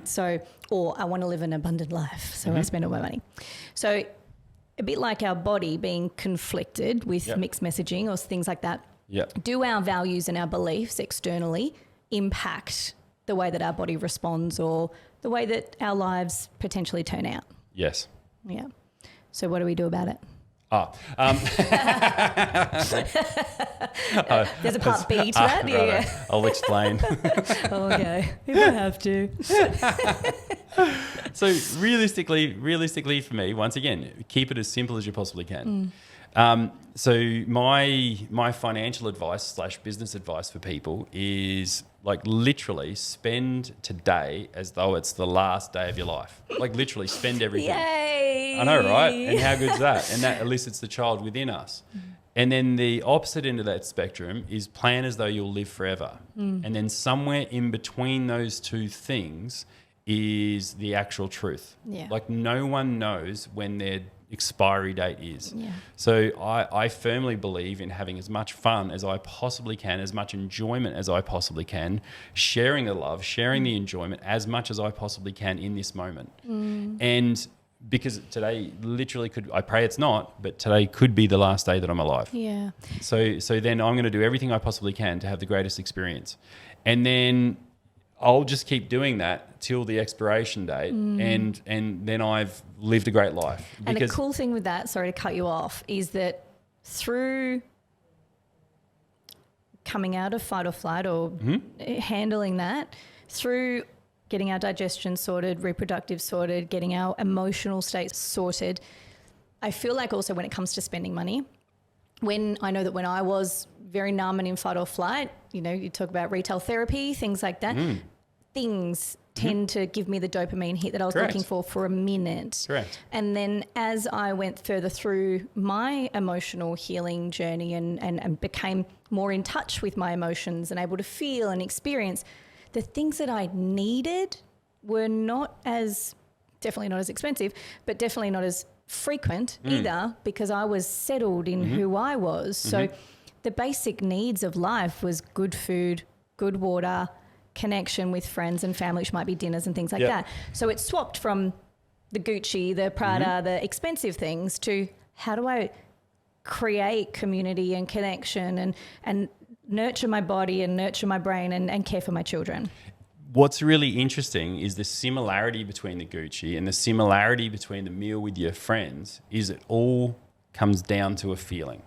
So, or I want to live an abundant life, so I spend all my money. So a bit like our body being conflicted with mixed messaging or things like that. Do our values and our beliefs externally impact the way that our body responds or the way that our lives potentially turn out? Yes. Yeah. So what do we do about it? There's a part B to that. Right, I'll explain. Okay, if I have to. So realistically for me, once again, keep it as simple as you possibly can. So my financial advice / business advice for people is like literally spend today as though it's the last day of your life. Like literally spend everything. Yay! I know, right? And how good's that? And that elicits the child within us. And then the opposite end of that spectrum is plan as though you'll live forever. And then somewhere in between those two things is the actual truth. Yeah. Like no one knows when their expiry date is. Yeah. So I firmly believe in having as much fun as I possibly can, as much enjoyment as I possibly can, sharing the love, sharing the enjoyment as much as I possibly can in this moment. And because today literally could, I pray it's not, but today could be the last day that I'm alive. Yeah. So then I'm going to do everything I possibly can to have the greatest experience. And then I'll just keep doing that till the expiration date, and then I've lived a great life. And the cool thing with that, sorry to cut you off, is that through coming out of fight or flight or handling that, through getting our digestion sorted, reproductive sorted, getting our emotional state sorted, I feel like also when it comes to spending money, when I was very numb and in fight or flight, you talk about retail therapy, things like that, things tend to give me the dopamine hit that I was looking for a minute. Correct. And then as I went further through my emotional healing journey and became more in touch with my emotions and able to feel and experience, the things that I needed were definitely not as expensive, but definitely not as frequent either, because I was settled in who I was. So the basic needs of life was good food, good water, connection with friends and family, which might be dinners and things like that. So it swapped from the Gucci, the Prada, the expensive things to how do I create community and connection and nurture my body and nurture my brain and care for my children. What's really interesting is the similarity between the Gucci and the similarity between the meal with your friends is it all comes down to a feeling.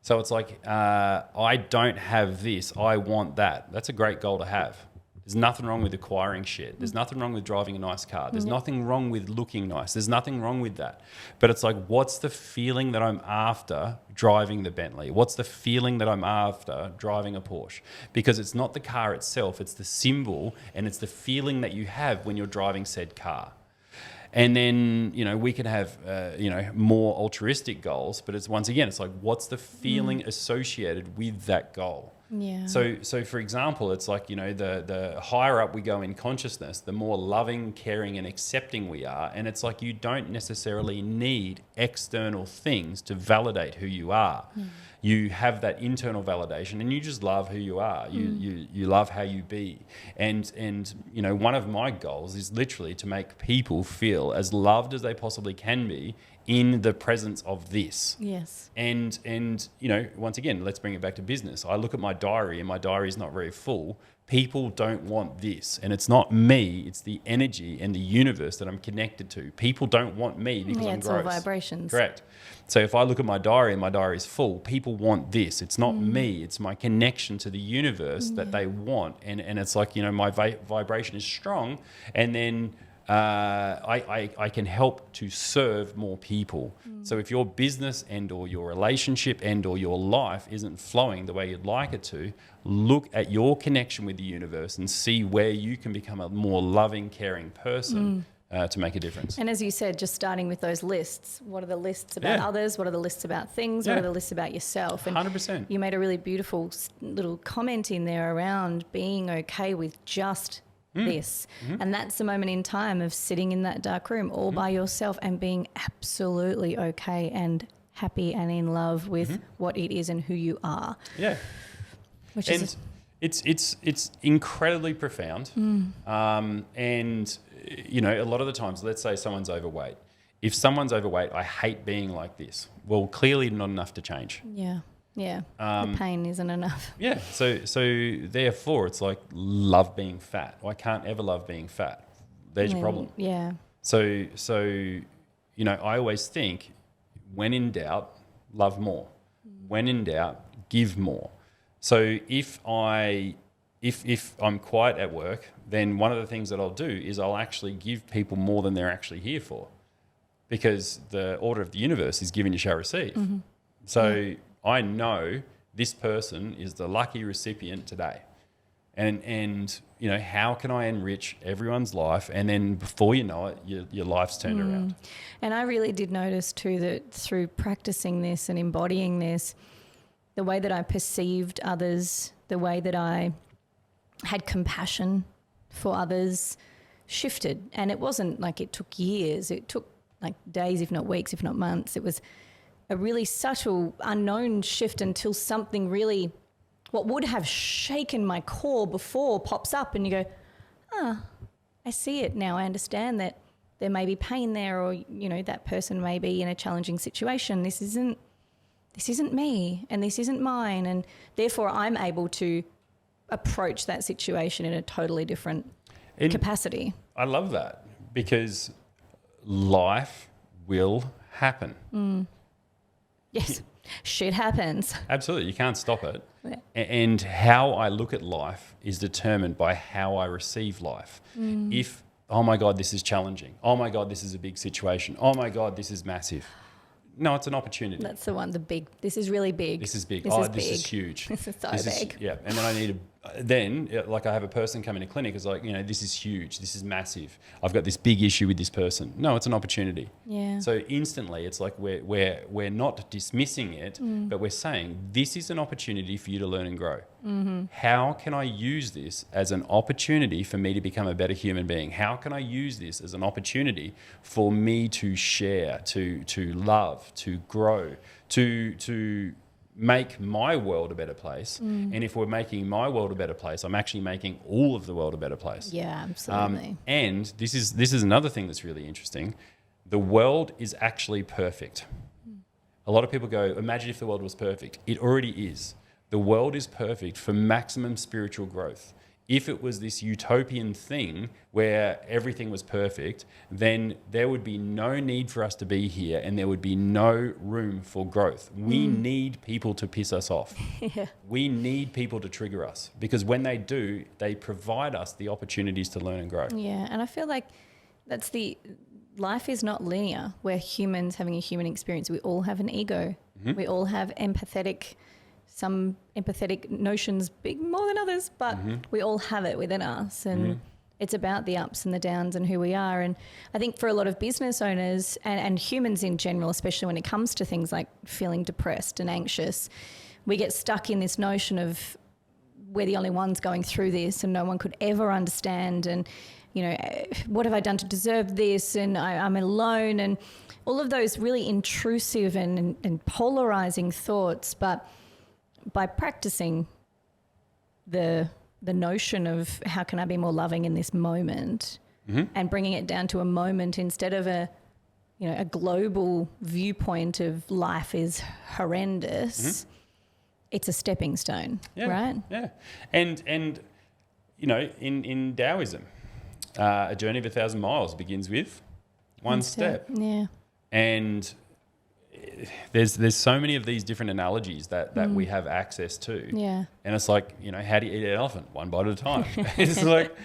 So it's like, I don't have this, I want that. That's a great goal to have. There's nothing wrong with acquiring shit. There's nothing wrong with driving a nice car. There's nothing wrong with looking nice. There's nothing wrong with that. But it's like, what's the feeling that I'm after driving the Bentley? What's the feeling that I'm after driving a Porsche? Because it's not the car itself, it's the symbol and it's the feeling that you have when you're driving said car. And then, we can have, more altruistic goals, but it's once again, it's like, what's the feeling associated with that goal? Yeah. So for example, it's like, the higher up we go in consciousness, the more loving, caring and accepting we are. And it's like you don't necessarily need external things to validate who you are. You have that internal validation and you just love who you are. You love how you be. And one of my goals is literally to make people feel as loved as they possibly can be in the presence of this. Yes. And once again, let's bring it back to business. I look at my diary and my diary is not very full. People don't want this. And it's not me, it's the energy and the universe that I'm connected to. People don't want me because I'm it's gross. all vibrations. Correct. So if I look at my diary and my diary is full, people want this. It's not me, it's my connection to the universe that they want. And it's like, my vibration is strong, and then I can help to serve more people. So if your business and or your relationship and or your life isn't flowing the way you'd like it to, look at your connection with the universe and see where you can become a more loving, caring person to make a difference. And as you said, just starting with those lists. What are the lists about others? What are the lists about things? What are the lists about yourself? And 100%. you made a really beautiful little comment in there around being okay with just this. And that's the moment in time of sitting in that dark room all by yourself and being absolutely okay and happy and in love with what it is and who you are. Yeah. Which and is it's incredibly profound. And a lot of the times, let's say someone's overweight. If someone's overweight, I hate being like this. Well, clearly not enough to change. Yeah. The pain isn't enough. Yeah. So therefore, it's like love being fat. I can't ever love being fat. There's your problem. Yeah. So I always think, when in doubt, love more. When in doubt, give more. So if I'm quiet at work, then one of the things that I'll do is I'll actually give people more than they're actually here for, because the order of the universe is given you shall receive. So I know this person is the lucky recipient today. And how can I enrich everyone's life? And then before you know it, your life's turned around. And I really did notice too that through practicing this and embodying this, the way that I perceived others, the way that I had compassion for others shifted. And it wasn't like it took years. It took like days, if not weeks, if not months. It was a really subtle, unknown shift until something really, what would have shaken my core before, pops up and you go, I see it now. I understand that there may be pain there, or, that person may be in a challenging situation. This isn't me and this isn't mine. And therefore I'm able to approach that situation in a totally different capacity. I love that, because life will happen. Yes, shit happens. Absolutely. You can't stop it. Yeah. And how I look at life is determined by how I receive life. If, oh my God, this is challenging. Oh my God, this is a big situation. Oh my God, this is massive. No, it's an opportunity. That's the one, the big. This is really big. This is big. This is huge. This is so big. Yeah. And then I need I have a person come into clinic, it's like, this is huge. This is massive. I've got this big issue with this person. No, it's an opportunity. Yeah. So instantly it's like we're not dismissing it, but we're saying this is an opportunity for you to learn and grow. How can I use this as an opportunity for me to become a better human being? How can I use this as an opportunity for me to share, to love, to grow, to make my world a better place? And if we're making my world a better place, I'm actually making all of the world a better place. Yeah, absolutely. And this is another thing that's really interesting. The world is actually perfect. A lot of people go, imagine if the world was perfect. It already is. The world is perfect for maximum spiritual growth. If it was this utopian thing where everything was perfect, then there would be no need for us to be here and there would be no room for growth. We need people to piss us off. Yeah. We need people to trigger us, because when they do, they provide us the opportunities to learn and grow. Yeah, and I feel like life is not linear. We're humans having a human experience. We all have an ego. We all have some empathetic notions, big more than others, but we all have it within us. And it's about the ups and the downs and who we are. And I think for a lot of business owners and humans in general, especially when it comes to things like feeling depressed and anxious, we get stuck in this notion of we're the only ones going through this and no one could ever understand, and, you know, what have I done to deserve this, and I'm alone, and all of those really intrusive and polarizing thoughts. But by practicing the notion of how can I be more loving in this moment, and bringing it down to a moment instead of a global viewpoint of life is horrendous, it's a stepping stone, right? Yeah. And you know, in Taoism, a journey of 1,000 miles begins with one step. Yeah. And there's so many of these different analogies that we have access to. Yeah. And it's like, you know, how do you eat an elephant? One bite at a time. It's like,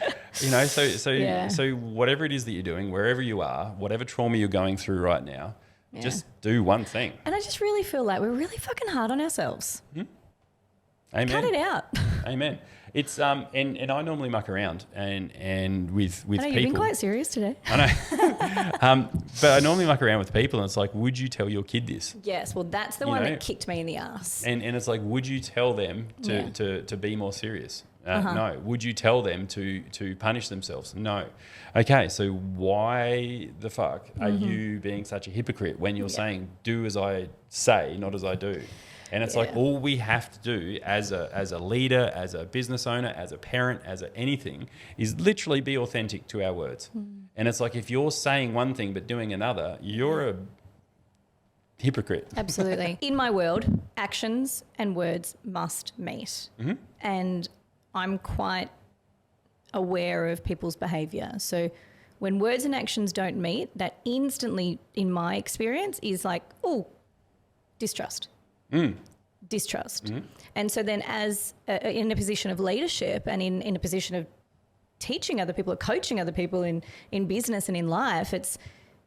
you know, so whatever it is that you're doing, wherever you are, whatever trauma you're going through right now, just do one thing. And I just really feel like we're really fucking hard on ourselves. Amen. Cut it out. Amen. It's and I normally muck around and with I know, people. you've been quite serious today. I know. But I normally muck around with people, and it's like, would you tell your kid this? Yes, well, that's the one that kicked me in the ass. And it's like, would you tell them to be more serious? No. Would you tell them to punish themselves? No. Okay, so why the fuck are you being such a hypocrite when you're saying, do as I say, not as I do? And it's like, all we have to do as a leader, as a business owner, as a parent, as anything, is literally be authentic to our words. And it's like, if you're saying one thing but doing another, you're a hypocrite. Absolutely. In my world, actions and words must meet. And I'm quite aware of people's behaviour. So when words and actions don't meet, that instantly, in my experience, is like, oh, distrust. Distrust. And so then as in a position of leadership and in a position of teaching other people or coaching other people in business and in life, it's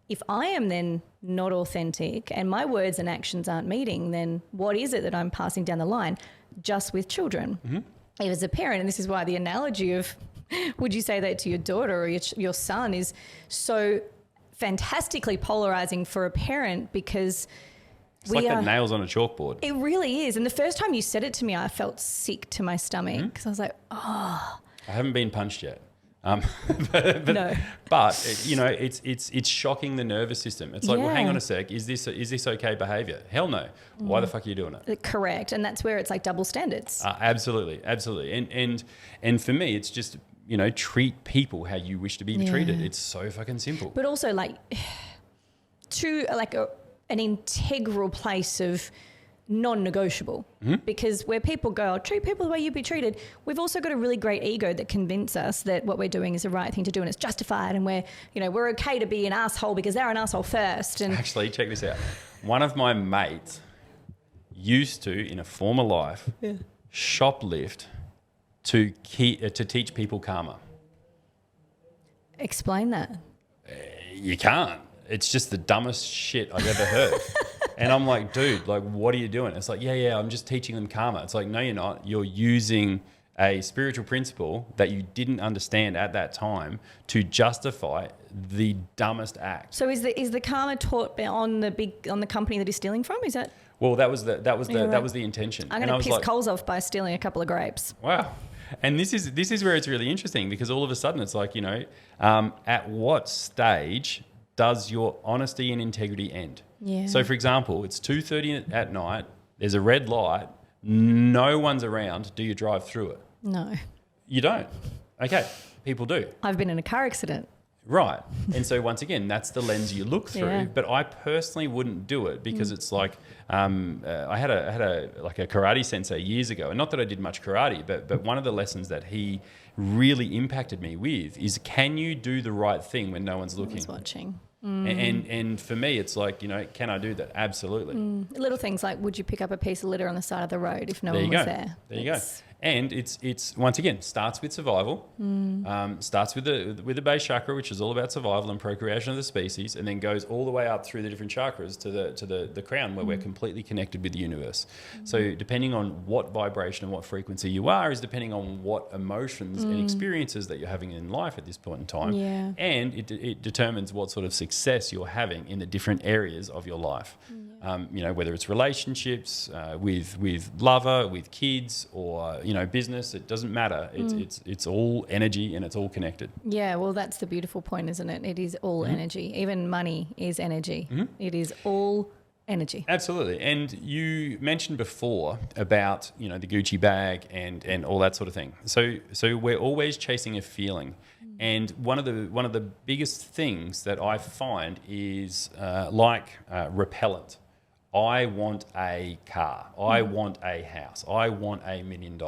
if I am then not authentic and my words and actions aren't meeting, then what is it that I'm passing down the line just with children? As a parent, and this is why the analogy of would you say that to your daughter or your son is so fantastically polarizing for a parent, because it's like the nails on a chalkboard. It really is. And the first time you said it to me, I felt sick to my stomach because I was like, oh. I haven't been punched yet. No. But you know, it's shocking the nervous system. It's like, well, hang on a sec. Is this okay behavior? Hell no. Why the fuck are you doing it? Correct. And that's where it's like double standards. Absolutely. And for me, it's just, you know, treat people how you wish to be treated. It's so fucking simple. But also like to like an integral place of non-negotiable, because where people go, treat people the way you'd be treated, we've also got a really great ego that convinces us that what we're doing is the right thing to do and it's justified, and we're okay to be an asshole because they're an asshole first. And actually, check this out. One of my mates used to, in a former life, shoplift to teach people karma. Explain that. You can't. It's just the dumbest shit I've ever heard. And I'm like, dude, like, what are you doing? It's like, yeah, I'm just teaching them karma. It's like, no, you're not. You're using a spiritual principle that you didn't understand at that time to justify the dumbest act. So is the karma taught on the company that he's stealing from? Is that? Well, that was the intention. I'm going to piss Coles off by stealing a couple of grapes. Wow. And this is where it's really interesting, because all of a sudden it's like, you know, at what stage does your honesty and integrity end? Yeah. So, for example, it's 2:30 at night. There's a red light. No one's around. Do you drive through it? No. You don't. Okay. People do. I've been in a car accident. Right. And so once again, that's the lens you look through. Yeah. But I personally wouldn't do it because it's like I had a karate sensei years ago, and not that I did much karate, but one of the lessons that he really impacted me with is, can you do the right thing when no one's looking? No one's watching. And for me, it's like, you know, can I do that? Absolutely. Little things like, would you pick up a piece of litter on the side of the road if no one was there? There you go. And it's once again, starts with survival, starts with the base chakra, which is all about survival and procreation of the species, and then goes all the way up through the different chakras to the crown, where we're completely connected with the universe. So depending on what vibration and what frequency you are is depending on what emotions and experiences that you're having in life at this point in time. Yeah. And it determines what sort of success you're having in the different areas of your life. Whether it's relationships with lover, with kids, or business, it doesn't matter. It's all energy and it's all connected. Yeah, well, that's the beautiful point, isn't it? It is all energy. Even money is energy. It is all energy. Absolutely. And you mentioned before about the Gucci bag and all that sort of thing. So we're always chasing a feeling. And one of the biggest things that I find is repellent. I want a car. I want a house. I want $1 million.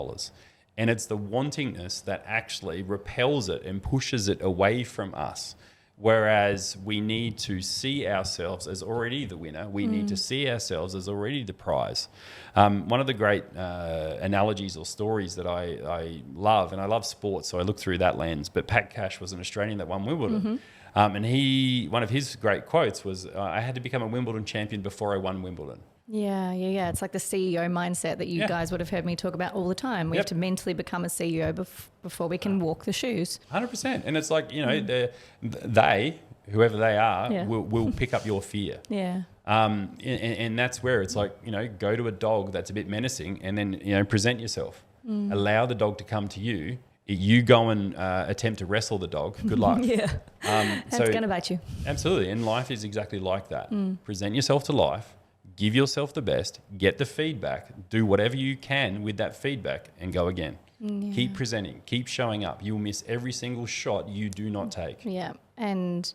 And it's the wantingness that actually repels it and pushes it away from us. Whereas we need to see ourselves as already the winner. We need to see ourselves as already the prize. One of the great analogies or stories that I love, and I love sports, so I look through that lens, but Pat Cash was an Australian that won Wimbledon. And one of his great quotes was, I had to become a Wimbledon champion before I won Wimbledon. Yeah. It's like the CEO mindset that you guys would have heard me talk about all the time. We have to mentally become a CEO before we can walk the shoes. 100%. And it's like, they, whoever they are, will pick up your fear. Yeah. And that's where it's like, go to a dog that's a bit menacing and then, present yourself. Allow the dog to come to you. You go and attempt to wrestle the dog. Good luck. It's going to bite you. Absolutely. And life is exactly like that. Present yourself to life. Give yourself the best. Get the feedback. Do whatever you can with that feedback and go again. Keep presenting. Keep showing up. You'll miss every single shot you do not take. Yeah. And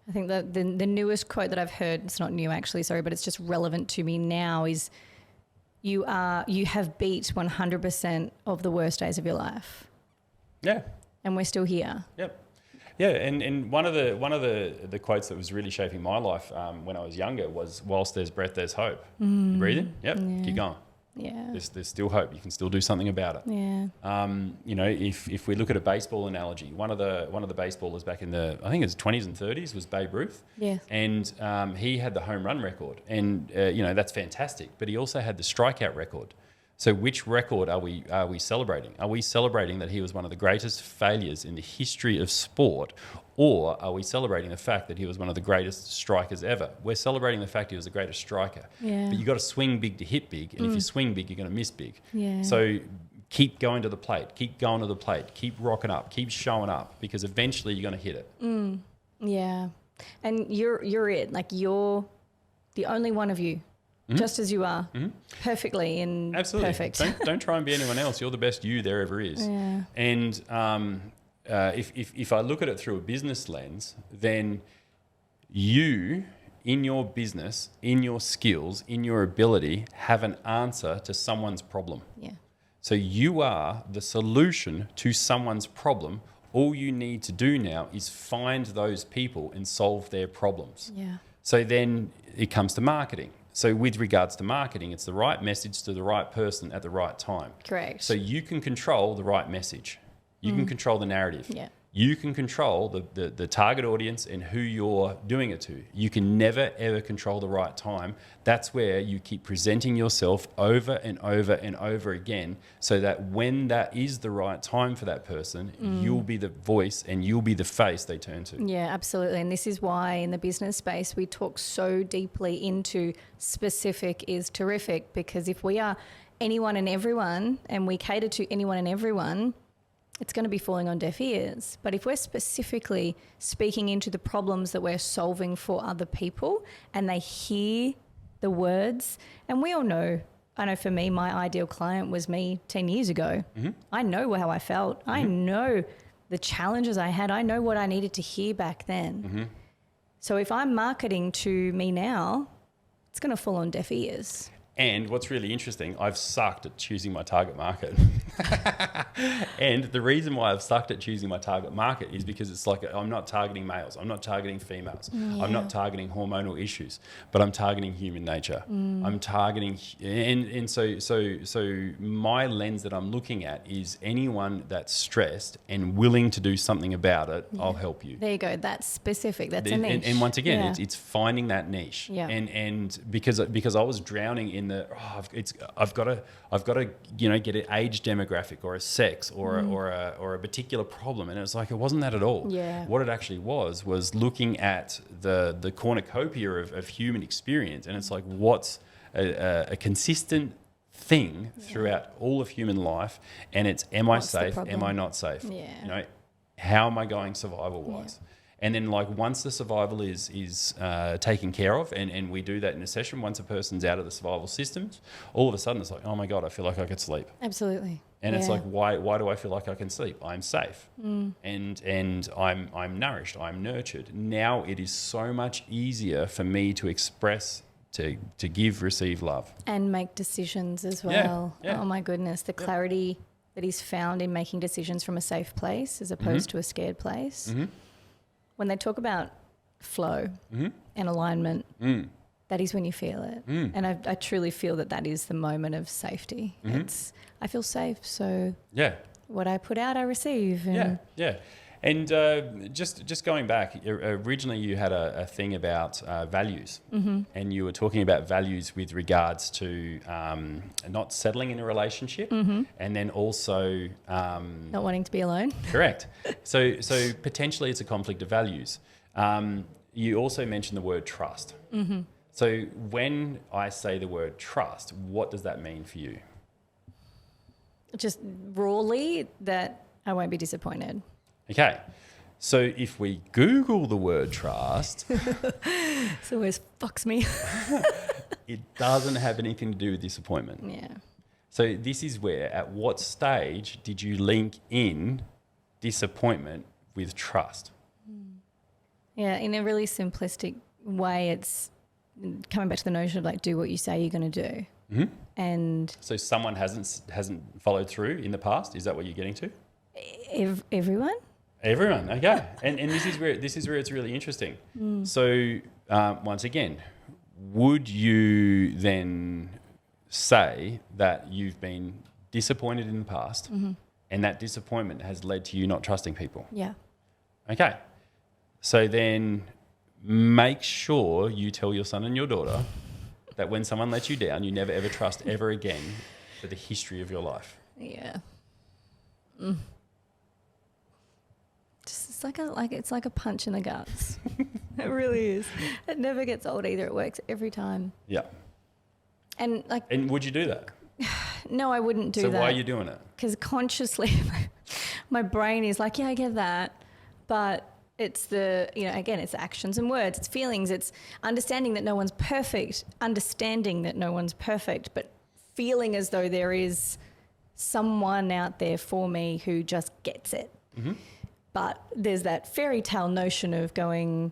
I think the newest quote that I've heard, it's not new actually, sorry, but it's just relevant to me now, is you have beat 100% of the worst days of your life. Yeah. And we're still here. Yep. Yeah, and one of the quotes that was really shaping my life when I was younger was, whilst there's breath, there's hope. You breathing? Yep, keep going. Yeah. There's still hope. You can still do something about it. Yeah. If we look at a baseball analogy, one of the baseballers back in the, I think it was 20s and 30s, was Babe Ruth. Yeah. And he had the home run record, and that's fantastic. But he also had the strikeout record. So which record are we celebrating? Are we celebrating that he was one of the greatest failures in the history of sport, or are we celebrating the fact that he was one of the greatest strikers ever? We're celebrating the fact he was the greatest striker. Yeah. But you've got to swing big to hit big, and if you swing big, you're going to miss big. Yeah. So keep going to the plate, keep going to the plate, keep rocking up, keep showing up, because eventually you're going to hit it. Yeah. And you're it. Like, you're the only one of you. Just as you are, perfectly and absolutely perfect. Don't try and be anyone else. You're the best you there ever is. Yeah. And if I look at it through a business lens, then you, in your business, in your skills, in your ability, have an answer to someone's problem. Yeah. So you are the solution to someone's problem. All you need to do now is find those people and solve their problems. Yeah. So then it comes to marketing. So with regards to marketing, it's the right message to the right person at the right time. Correct. So you can control the right message. You can control the narrative. Yeah. You can control the target audience and who you're doing it to. You can never, ever control the right time. That's where you keep presenting yourself over and over and over again, so that when that is the right time for that person, you'll be the voice and you'll be the face they turn to. Yeah, absolutely. And this is why in the business space we talk so deeply into specific is terrific, because if we are anyone and everyone and we cater to anyone and everyone, it's going to be falling on deaf ears. But if we're specifically speaking into the problems that we're solving for other people, and they hear the words, and we all know, I know for me, my ideal client was me 10 years ago. I know how I felt. I know the challenges I had. I know what I needed to hear back then. So if I'm marketing to me now, it's going to fall on deaf ears. And what's really interesting, I've sucked at choosing my target market. And the reason why I've sucked at choosing my target market is because it's like, I'm not targeting males, I'm not targeting females, I'm not targeting hormonal issues, but I'm targeting human nature. I'm targeting, and so my lens that I'm looking at is anyone that's stressed and willing to do something about it, I'll help you. There you go. That's specific. That's a niche. And once again, it's finding that niche. Yeah. And because I was drowning in in the I've got to get an age demographic or a sex or a particular problem, and it's like it wasn't that at all. Yeah. What it actually was looking at the cornucopia of human experience, and it's like what's a consistent thing throughout all of human life, and it's am I safe? Am I not safe? Yeah. How am I going survival wise? Yeah. And then once the survival is taken care of, and we do that in a session, once a person's out of the survival systems, all of a sudden it's like, oh my God, I feel like I could sleep. Absolutely. And it's like, why do I feel like I can sleep? I'm safe, and I'm nourished, I'm nurtured. Now it is so much easier for me to express, to give, receive love, and make decisions as well. Yeah. Oh my goodness, the clarity that is found in making decisions from a safe place as opposed to a scared place. When they talk about flow and alignment, that is when you feel it. And I truly feel that is the moment of safety. I feel safe, so what I put out, I receive. And And just going back, originally you had a thing about values, and you were talking about values with regards to not settling in a relationship, and then also not wanting to be alone. Correct. So potentially it's a conflict of values. You also mentioned the word trust. So when I say the word trust, what does that mean for you? Just rawly that I won't be disappointed. Okay, so if we Google the word trust... It always fucks me. It doesn't have anything to do with disappointment. Yeah. So this is where, at what stage did you link in disappointment with trust? Yeah, in a really simplistic way, it's coming back to the notion of do what you say you're going to do. And so someone hasn't followed through in the past. Is that what you're getting to? Everyone. Everyone, okay. And this is where it's really interesting. So once again, would you then say that you've been disappointed in the past, and that disappointment has led to you not trusting people? Yeah. Okay. So then make sure you tell your son and your daughter that when someone lets you down, you never ever trust ever again for the history of your life. Yeah. It's like a punch in the guts. It really is. It never gets old either. It works every time. Yeah. And would you do that? No, I wouldn't do that. So why are you doing it? Because consciously, my brain is like, yeah, I get that, but it's it's actions and words, it's feelings, it's understanding that no one's perfect, but feeling as though there is someone out there for me who just gets it. But there's that fairy tale notion of going,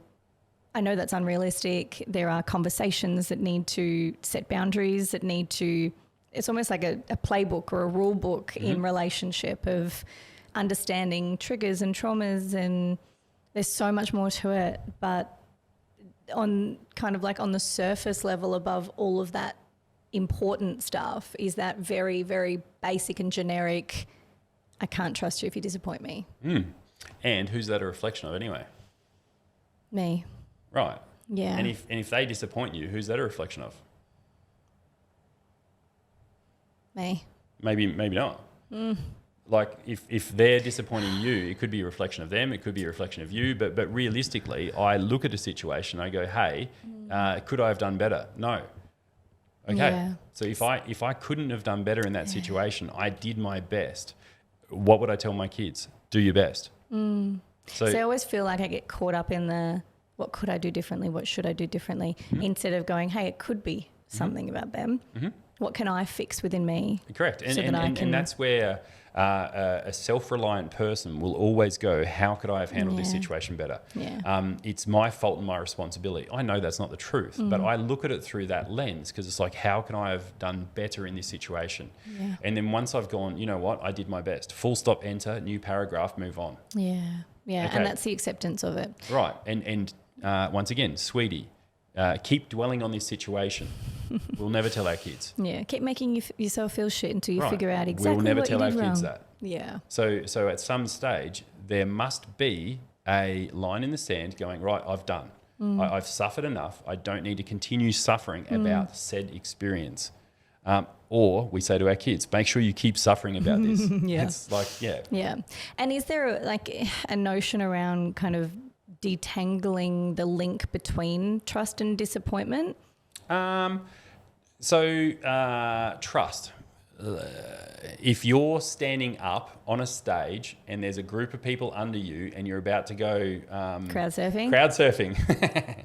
I know that's unrealistic. There are conversations that need to set boundaries, that need to, it's almost like a playbook or a rule book in relationship of understanding triggers and traumas, and there's so much more to it. But on the surface level above all of that important stuff is that very, very basic and generic, I can't trust you if you disappoint me. And who's that a reflection of anyway? Me. Right. Yeah. And if they disappoint you, who's that a reflection of? Me. Maybe not. Like if they're disappointing you, it could be a reflection of them, it could be a reflection of you, but realistically, I look at a situation, I go, hey, could I have done better? No. Okay. Yeah. So if I couldn't have done better in that situation, I did my best. What would I tell my kids? Do your best. So I always feel like I get caught up in the what could I do differently, what should I do differently, instead of going, hey, it could be something about them. What can I fix within me? Correct. And that's where a self-reliant person will always go, how could I have handled this situation better? Yeah. It's my fault and my responsibility. I know that's not the truth, but I look at it through that lens because it's like, how can I have done better in this situation? Yeah. And then once I've gone, you know what, I did my best. Full stop, enter, new paragraph, move on. Yeah. Yeah. Okay. And that's the acceptance of it. Right. And once again, sweetie, keep dwelling on this situation. We'll never tell our kids. Yeah, keep making yourself feel shit until you figure out exactly we'll never what tell you our did kids wrong. that. Yeah. So at some stage, there must be a line in the sand going, right, I've done. I've suffered enough. I don't need to continue suffering about said experience. Or we say to our kids, make sure you keep suffering about this. Yeah. It's like, yeah. Yeah. And is there like a notion around kind of detangling the link between trust and disappointment? Trust. If you're standing up on a stage and there's a group of people under you and you're about to go Crowd surfing,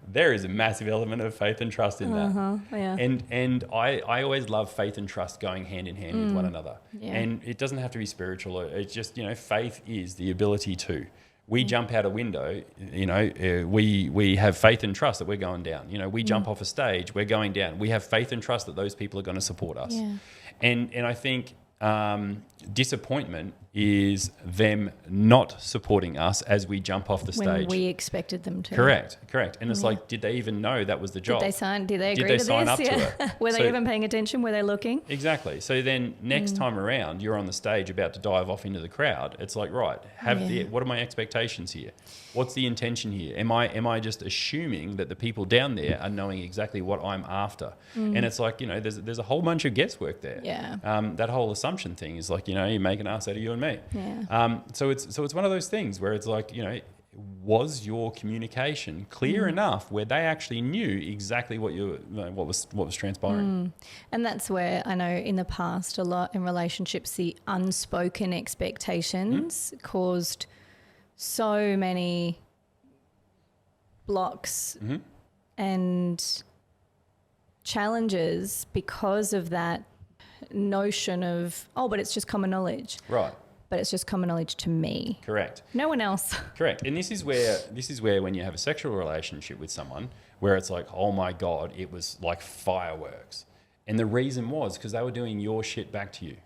there is a massive element of faith and trust in that. Yeah. And I always love faith and trust going hand in hand with one another. Yeah. And it doesn't have to be spiritual. It's just, faith is the ability to. We jump out a window, we have faith and trust that we're going down. We jump off a stage, we're going down. We have faith and trust that those people are going to support us. Yeah. And I think disappointment is them not supporting us as we jump off the stage. When we expected them to. Correct. And it's like, did they even know that was the job? Did they agree to this? Sign up to it? Were they even paying attention? Were they looking? Exactly. So then next time around, you're on the stage about to dive off into the crowd. It's like, right, what are my expectations here? What's the intention here? Am I just assuming that the people down there are knowing exactly what I'm after? And it's like, there's a whole bunch of guesswork there. Yeah. That whole assumption thing is like, you make an ass out of you and me. Yeah. So it's one of those things where it's like, was your communication clear enough where they actually knew exactly what was transpiring? And that's where I know in the past a lot in relationships, the unspoken expectations caused so many blocks and challenges because of that notion of, but it's just common knowledge. Right. But it's just common knowledge to me. Correct. No one else. Correct. And this is where when you have a sexual relationship with someone where it's like, oh my God, it was like fireworks. And the reason was because they were doing your shit back to you.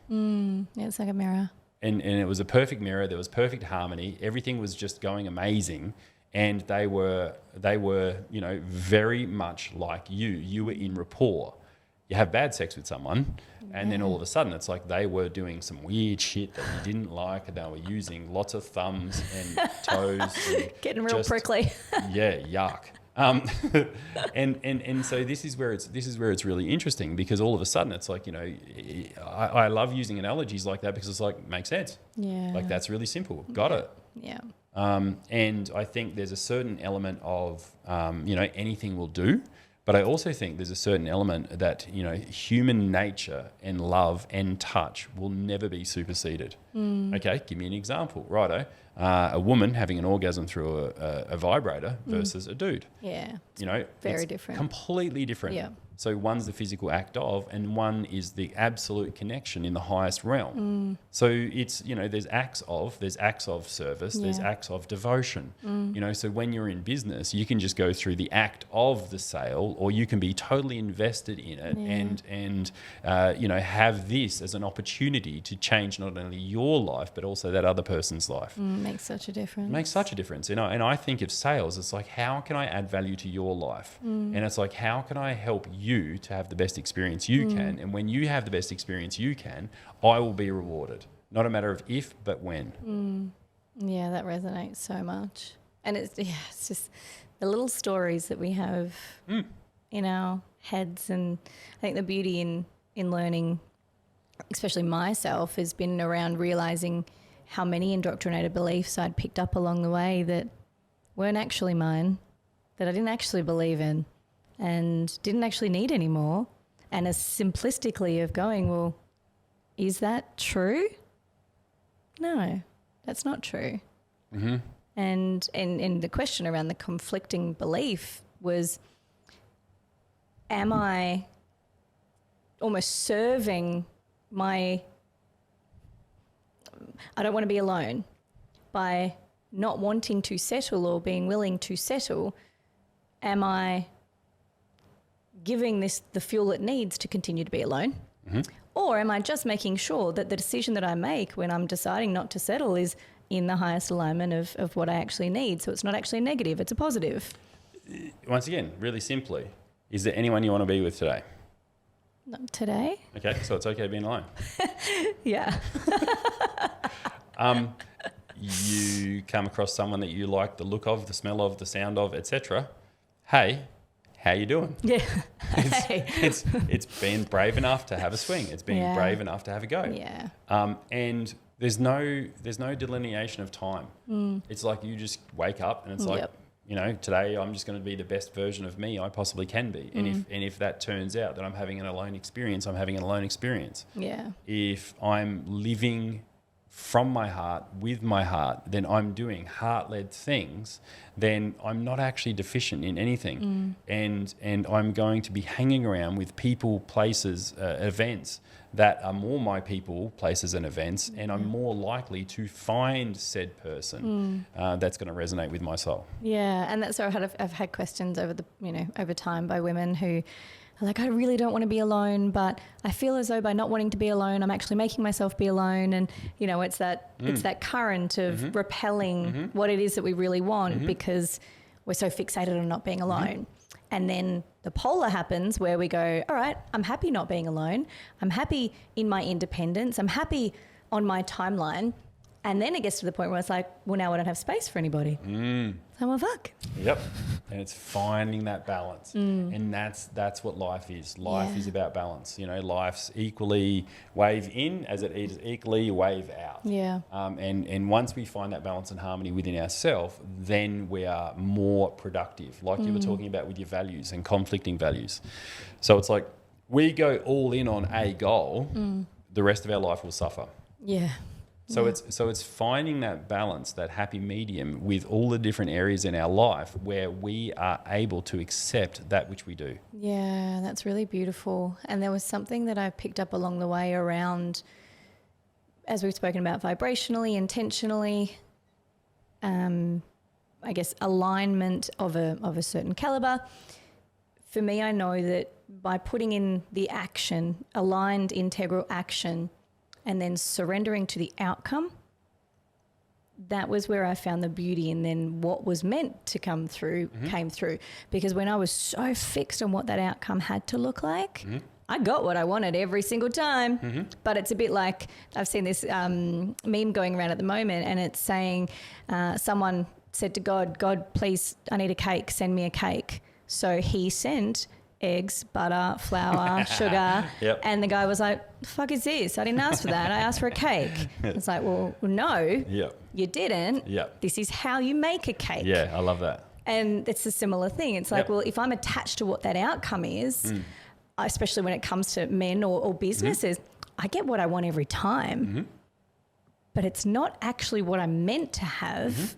Yeah, it's like a mirror. And it was a perfect mirror. There was perfect harmony. Everything was just going amazing. And they were, very much like you. You were in rapport. You have bad sex with someone, and then all of a sudden it's like they were doing some weird shit that you didn't like, and they were using lots of thumbs and toes. And getting real prickly. Yeah, yuck. And so this is where it's really interesting, because all of a sudden it's like, I love using analogies like that because it's like, makes sense. Yeah. Like that's really simple. Got it. Yeah. And I think there's a certain element of, anything will do. But I also think there's a certain element that, human nature and love and touch will never be superseded. Okay, give me an example. Righto. A woman having an orgasm through a vibrator versus a dude. Yeah. Very different. Completely different. Yeah. So one's the physical act of, and one is the absolute connection in the highest realm. So it's, there's acts of service, there's acts of devotion. So when you're in business, you can just go through the act of the sale, or you can be totally invested in it and have this as an opportunity to change not only your life, but also that other person's life. Makes such a difference. And I think of sales, it's like, how can I add value to your life? And it's like, how can I help you to have the best experience you can? And when you have the best experience you can, I will be rewarded. Not a matter of if, but when. Yeah, that resonates so much. And it's just the little stories that we have in our heads. And I think the beauty in learning, especially myself, has been around realizing how many indoctrinated beliefs I'd picked up along the way that weren't actually mine, that I didn't actually believe in and didn't actually need anymore. And as simplistically of going, well, is that true? No, that's not true. And the question around the conflicting belief was, am I almost serving I don't want to be alone by not wanting to settle or being willing to settle? Am I giving this the fuel it needs to continue to be alone? Or am I just making sure that the decision that I make when I'm deciding not to settle is in the highest alignment of what I actually need? So it's not actually a negative, it's a positive. Once again, really simply, is there anyone you want to be with today? Not today. Okay, so it's okay being alone. Yeah. You come across someone that you like the look of, the smell of, the sound of, etc. Hey, how you doing? Yeah. It's being brave enough to have a swing. It's being brave enough to have a go. Yeah. And there's no delineation of time. It's like you just wake up and it's like, today I'm just going to be the best version of me I possibly can be. And if that turns out that I'm having an alone experience, I'm having an alone experience. Yeah. If I'm living from my heart, with my heart, then I'm doing heart-led things, then I'm not actually deficient in anything. And I'm going to be hanging around with people, places, events that are more my people, places and events, and I'm more likely to find said person that's going to resonate with my soul. Yeah, and that's where I've had questions over time by women who are like, I really don't want to be alone, but I feel as though by not wanting to be alone, I'm actually making myself be alone. And it's that current of repelling what it is that we really want because we're so fixated on not being alone. And then the polar happens where we go, all right, I'm happy not being alone. I'm happy in my independence. I'm happy on my timeline. And then it gets to the point where it's like, well, now I don't have space for anybody. So well, fuck. Yep. And it's finding that balance. And that's what life is. Life is about balance. Life's equally wave in as it is equally wave out. Yeah. And once we find that balance and harmony within ourselves, then we are more productive, like you were talking about with your values and conflicting values. So it's like we go all in on a goal, the rest of our life will suffer. Yeah. So it's finding that balance, that happy medium with all the different areas in our life where we are able to accept that which we do. Yeah, that's really beautiful. And there was something that I picked up along the way around, as we've spoken about vibrationally, intentionally, I guess alignment of a certain caliber. For me, I know that by putting in the action, aligned integral action, and then surrendering to the outcome, that was where I found the beauty. And then what was meant to come through came through. Because when I was so fixed on what that outcome had to look like, I got what I wanted every single time. But it's a bit like, I've seen this meme going around at the moment, and it's saying someone said to God, please, I need a cake, send me a cake. So he sent eggs, butter, flour, sugar. And the guy was like, the fuck is this? I didn't ask for that. I asked for a cake. It's like, well, no, you didn't. This is how you make a cake. Yeah, I love that. And it's a similar thing. It's like, well, if I'm attached to what that outcome is, especially when it comes to men or businesses, I get what I want every time. But it's not actually what I'm meant to have.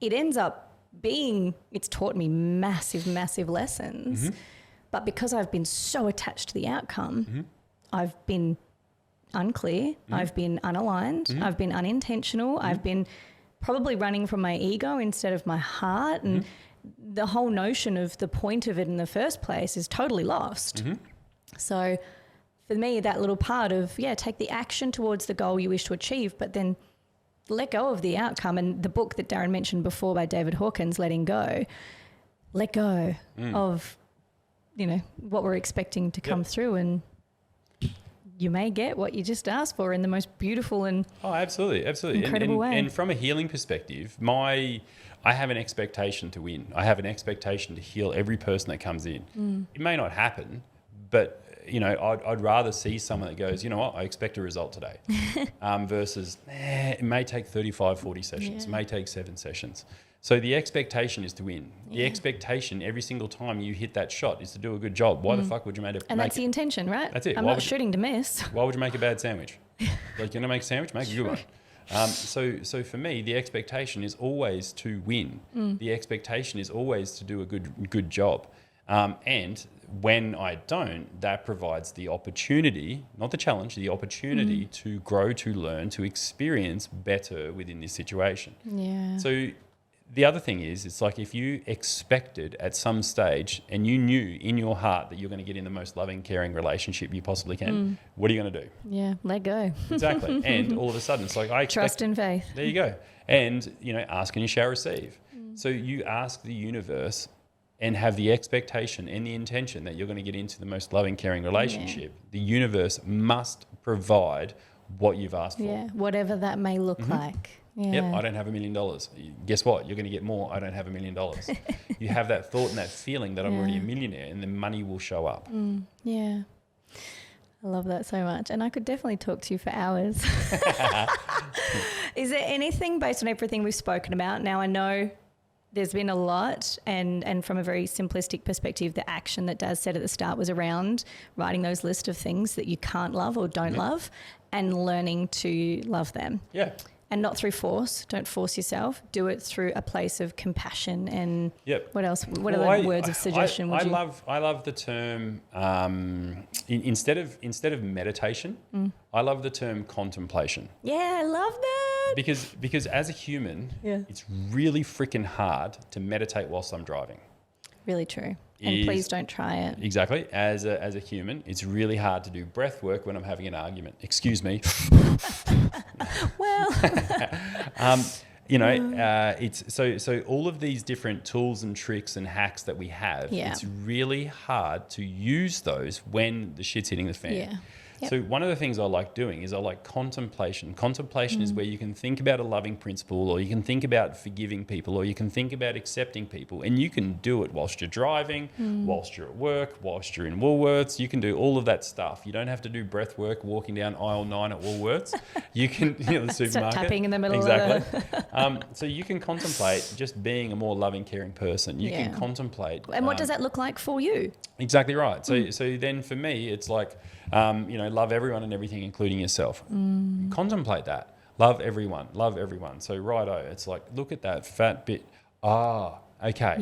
It ends up being, it's taught me massive, massive lessons. But because I've been so attached to the outcome, I've been unclear, I've been unaligned, I've been unintentional, I've been probably running from my ego instead of my heart. And the whole notion of the point of it in the first place is totally lost. So for me, that little part of, take the action towards the goal you wish to achieve, but then let go of the outcome. And the book that Darren mentioned before by David Hawkins, Letting Go, let go of what we're expecting to come through, and you may get what you just asked for in the most beautiful and absolutely incredible way. And from a healing perspective, I have an expectation to win. I have an expectation to heal every person that comes in. It may not happen, but I'd rather see someone that goes, you know what, I expect a result today, versus it may take 35, 40 sessions, it may take 7 sessions. So the expectation is to win. The expectation every single time you hit that shot is to do a good job. Why the fuck would you make it? And that's the intention, right? That's it. I'm not shooting to miss. Why would you make a bad sandwich? Like, you're going to make a sandwich? Make a good one. So for me, the expectation is always to win. The expectation is always to do a good job. And when I don't, that provides the opportunity, not the challenge, the opportunity to grow, to learn, to experience better within this situation. Yeah. So the other thing is, it's like if you expected at some stage and you knew in your heart that you're going to get in the most loving, caring relationship you possibly can, what are you going to do? Yeah, let go. Exactly. And all of a sudden, it's like, I expect, trust and faith. There you go. And, ask and you shall receive. So you ask the universe and have the expectation and the intention that you're going to get into the most loving, caring relationship. The universe must provide what you've asked for. Yeah, whatever that may look like. Yep, I don't have $1 million. Guess what? You're going to get more. I don't have $1 million. You have that thought and that feeling that I'm already a millionaire, and the money will show up. Yeah. I love that so much. And I could definitely talk to you for hours. Is there anything based on everything we've spoken about? Now, I know there's been a lot, and from a very simplistic perspective, the action that Daz said at the start was around writing those list of things that you can't love or don't love, and learning to love them. Yeah. And not through force. Don't force yourself. Do it through a place of compassion. And what else? What other words of suggestion would you? I love the term instead of meditation. I love the term contemplation. Yeah, I love that. Because as a human, it's really freaking hard to meditate whilst I'm driving. Really true. And please don't try it. Exactly. As a human, it's really hard to do breath work when I'm having an argument. Excuse me. Well, it's so all of these different tools and tricks and hacks that we have, it's really hard to use those when the shit's hitting the fan. Yeah. Yep. So one of the things I like doing is I like contemplation. Contemplation is where you can think about a loving principle, or you can think about forgiving people, or you can think about accepting people, and you can do it whilst you're driving, whilst you're at work, whilst you're in Woolworths. You can do all of that stuff. You don't have to do breath work walking down aisle 9 at Woolworths. You can, the supermarket. Start tapping in the middle of the... So you can contemplate just being a more loving, caring person. You can contemplate. And what does that look like for you? Exactly right. So then for me, it's like, love everyone and everything, including yourself. Contemplate that. Love everyone. So righto, it's like, look at that fat bit. Okay,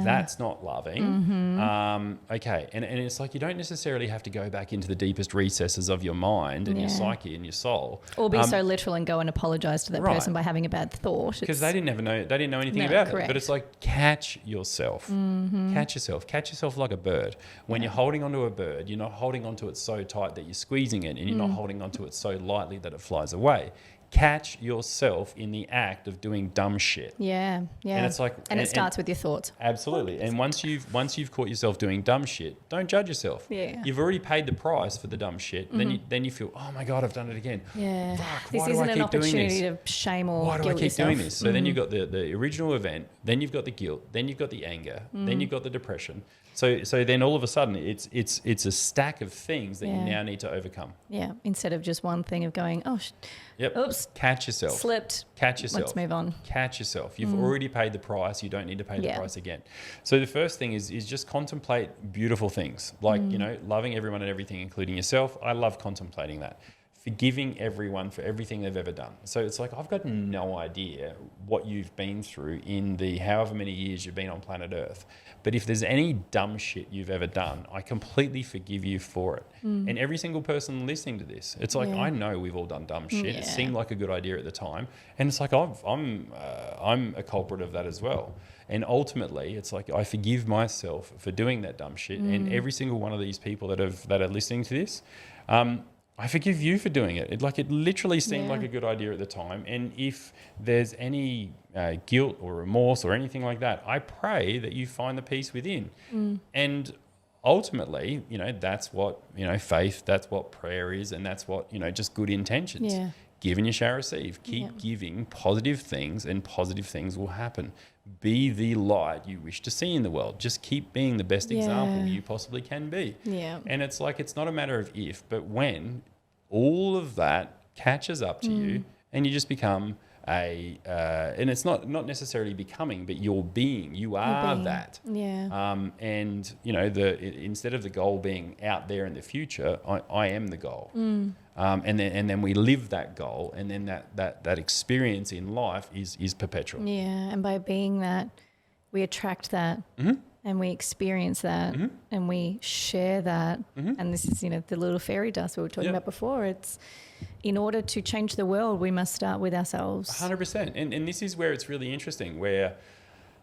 that's not loving. Okay, and it's like you don't necessarily have to go back into the deepest recesses of your mind and your psyche and your soul. Or be so literal and go and apologise to that person by having a bad thought. Because they didn't know anything about it. But it's like, catch yourself. Catch yourself like a bird. When you're holding onto a bird, you're not holding onto it so tight that you're squeezing it, and you're not holding onto it so lightly that it flies away. Catch yourself in the act of doing dumb shit. Yeah. And it's like, and it starts with your thoughts. Absolutely. And once you've caught yourself doing dumb shit, don't judge yourself. Yeah. You've already paid the price for the dumb shit. Then you feel, oh my God, I've done it again. Yeah. Fuck, this isn't an opportunity to shame or why do guilt I keep yourself? doing this? So then you've got the original event, then you've got the guilt, then you've got the anger, then you've got the depression. So then all of a sudden it's a stack of things that you now need to overcome. Yeah. Instead of just one thing of going, oops. Catch yourself. Slipped. Catch yourself. Let's move on. Catch yourself. You've already paid the price. You don't need to pay the price again. So the first thing is just contemplate beautiful things. Like, loving everyone and everything, including yourself. I love contemplating that. Forgiving everyone for everything they've ever done. So it's like, I've got no idea what you've been through in the however many years you've been on planet Earth. But if there's any dumb shit you've ever done, I completely forgive you for it. And every single person listening to this, it's like, I know we've all done dumb shit. It seemed like a good idea at the time. And it's like, I'm a culprit of that as well. And ultimately, it's like, I forgive myself for doing that dumb shit. And every single one of these people that are listening to this, I forgive you for doing it. It literally seemed like a good idea at the time. And if there's any guilt or remorse or anything like that, I pray that you find the peace within. And ultimately, that's what, faith, that's what prayer is, and that's what, just good intentions. Yeah. Give and you shall receive. Keep giving positive things, and positive things will happen. Be the light you wish to see in the world. Just keep being the best example you possibly can be. Yeah. And it's like, it's not a matter of if, but when all of that catches up to you, and you just become and it's not necessarily becoming, but you're being. You are that. Yeah. And instead of the goal being out there in the future, I am the goal. And then we live that goal, and then that experience in life is perpetual. Yeah. And by being that, we attract that. And we experience that, and we share that. And this is, the little fairy dust we were talking about before. It's, in order to change the world, we must start with ourselves. 100%. And this is where it's really interesting, where,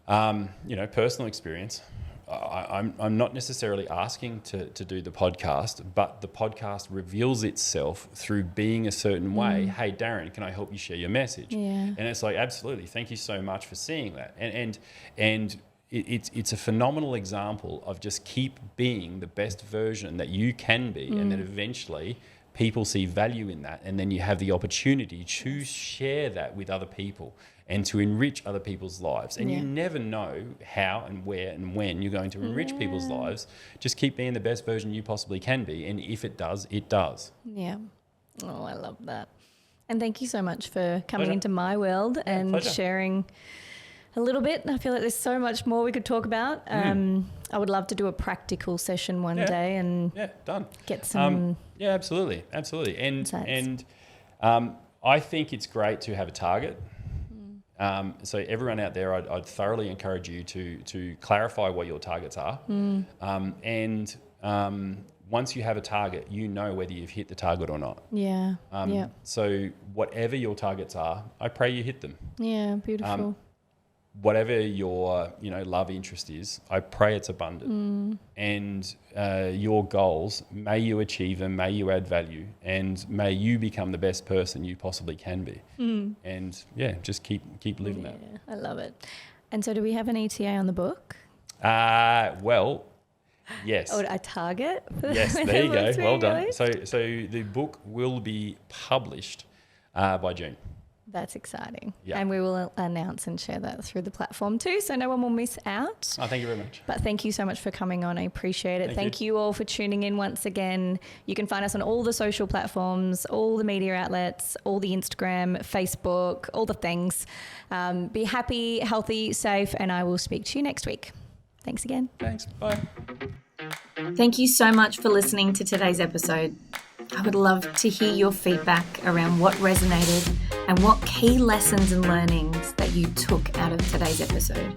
personal experience, I'm not necessarily asking to do the podcast, but the podcast reveals itself through being a certain way. Hey, Darren, can I help you share your message? Yeah. And it's like, absolutely. Thank you so much for seeing that. And it's a phenomenal example of just keep being the best version that you can be, and then eventually people see value in that, and then you have the opportunity to share that with other people and to enrich other people's lives. And you never know how and where and when you're going to enrich people's lives. Just keep being the best version you possibly can be. And if it does, it does. Yeah. Oh, I love that. And thank you so much for coming into my world and sharing a little bit. I feel like there's so much more we could talk about. I would love to do a practical session one day and done. Get some absolutely. And I think it's great to have a target. So everyone out there, I'd thoroughly encourage you to clarify what your targets are. Once you have a target, you know whether you've hit the target or not. So whatever your targets are, I pray you hit them. Yeah, beautiful. Whatever your love interest is, I pray it's abundant. And your goals, may you achieve them, may you add value, and may you become the best person you possibly can be. And just keep living that. I love it. And so do we have an ETA on the book? Well, yes. Oh, a target? Yes, there you go. Well done. So the book will be published by June. That's exciting. Yeah. And we will announce and share that through the platform too, so no one will miss out. Oh, thank you very much. But thank you so much for coming on. I appreciate it. Thank you all for tuning in once again. You can find us on all the social platforms, all the media outlets, all the Instagram, Facebook, all the things. Be happy, healthy, safe, and I will speak to you next week. Thanks again. Thanks. Bye. Thank you so much for listening to today's episode. I would love to hear your feedback around what resonated and what key lessons and learnings that you took out of today's episode.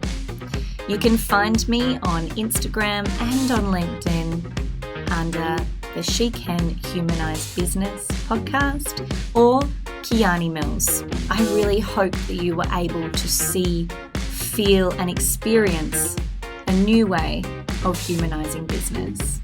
You can find me on Instagram and on LinkedIn under the She Can Humanize Business podcast or Kiani Mills. I really hope that you were able to see, feel and experience a new way of humanizing business.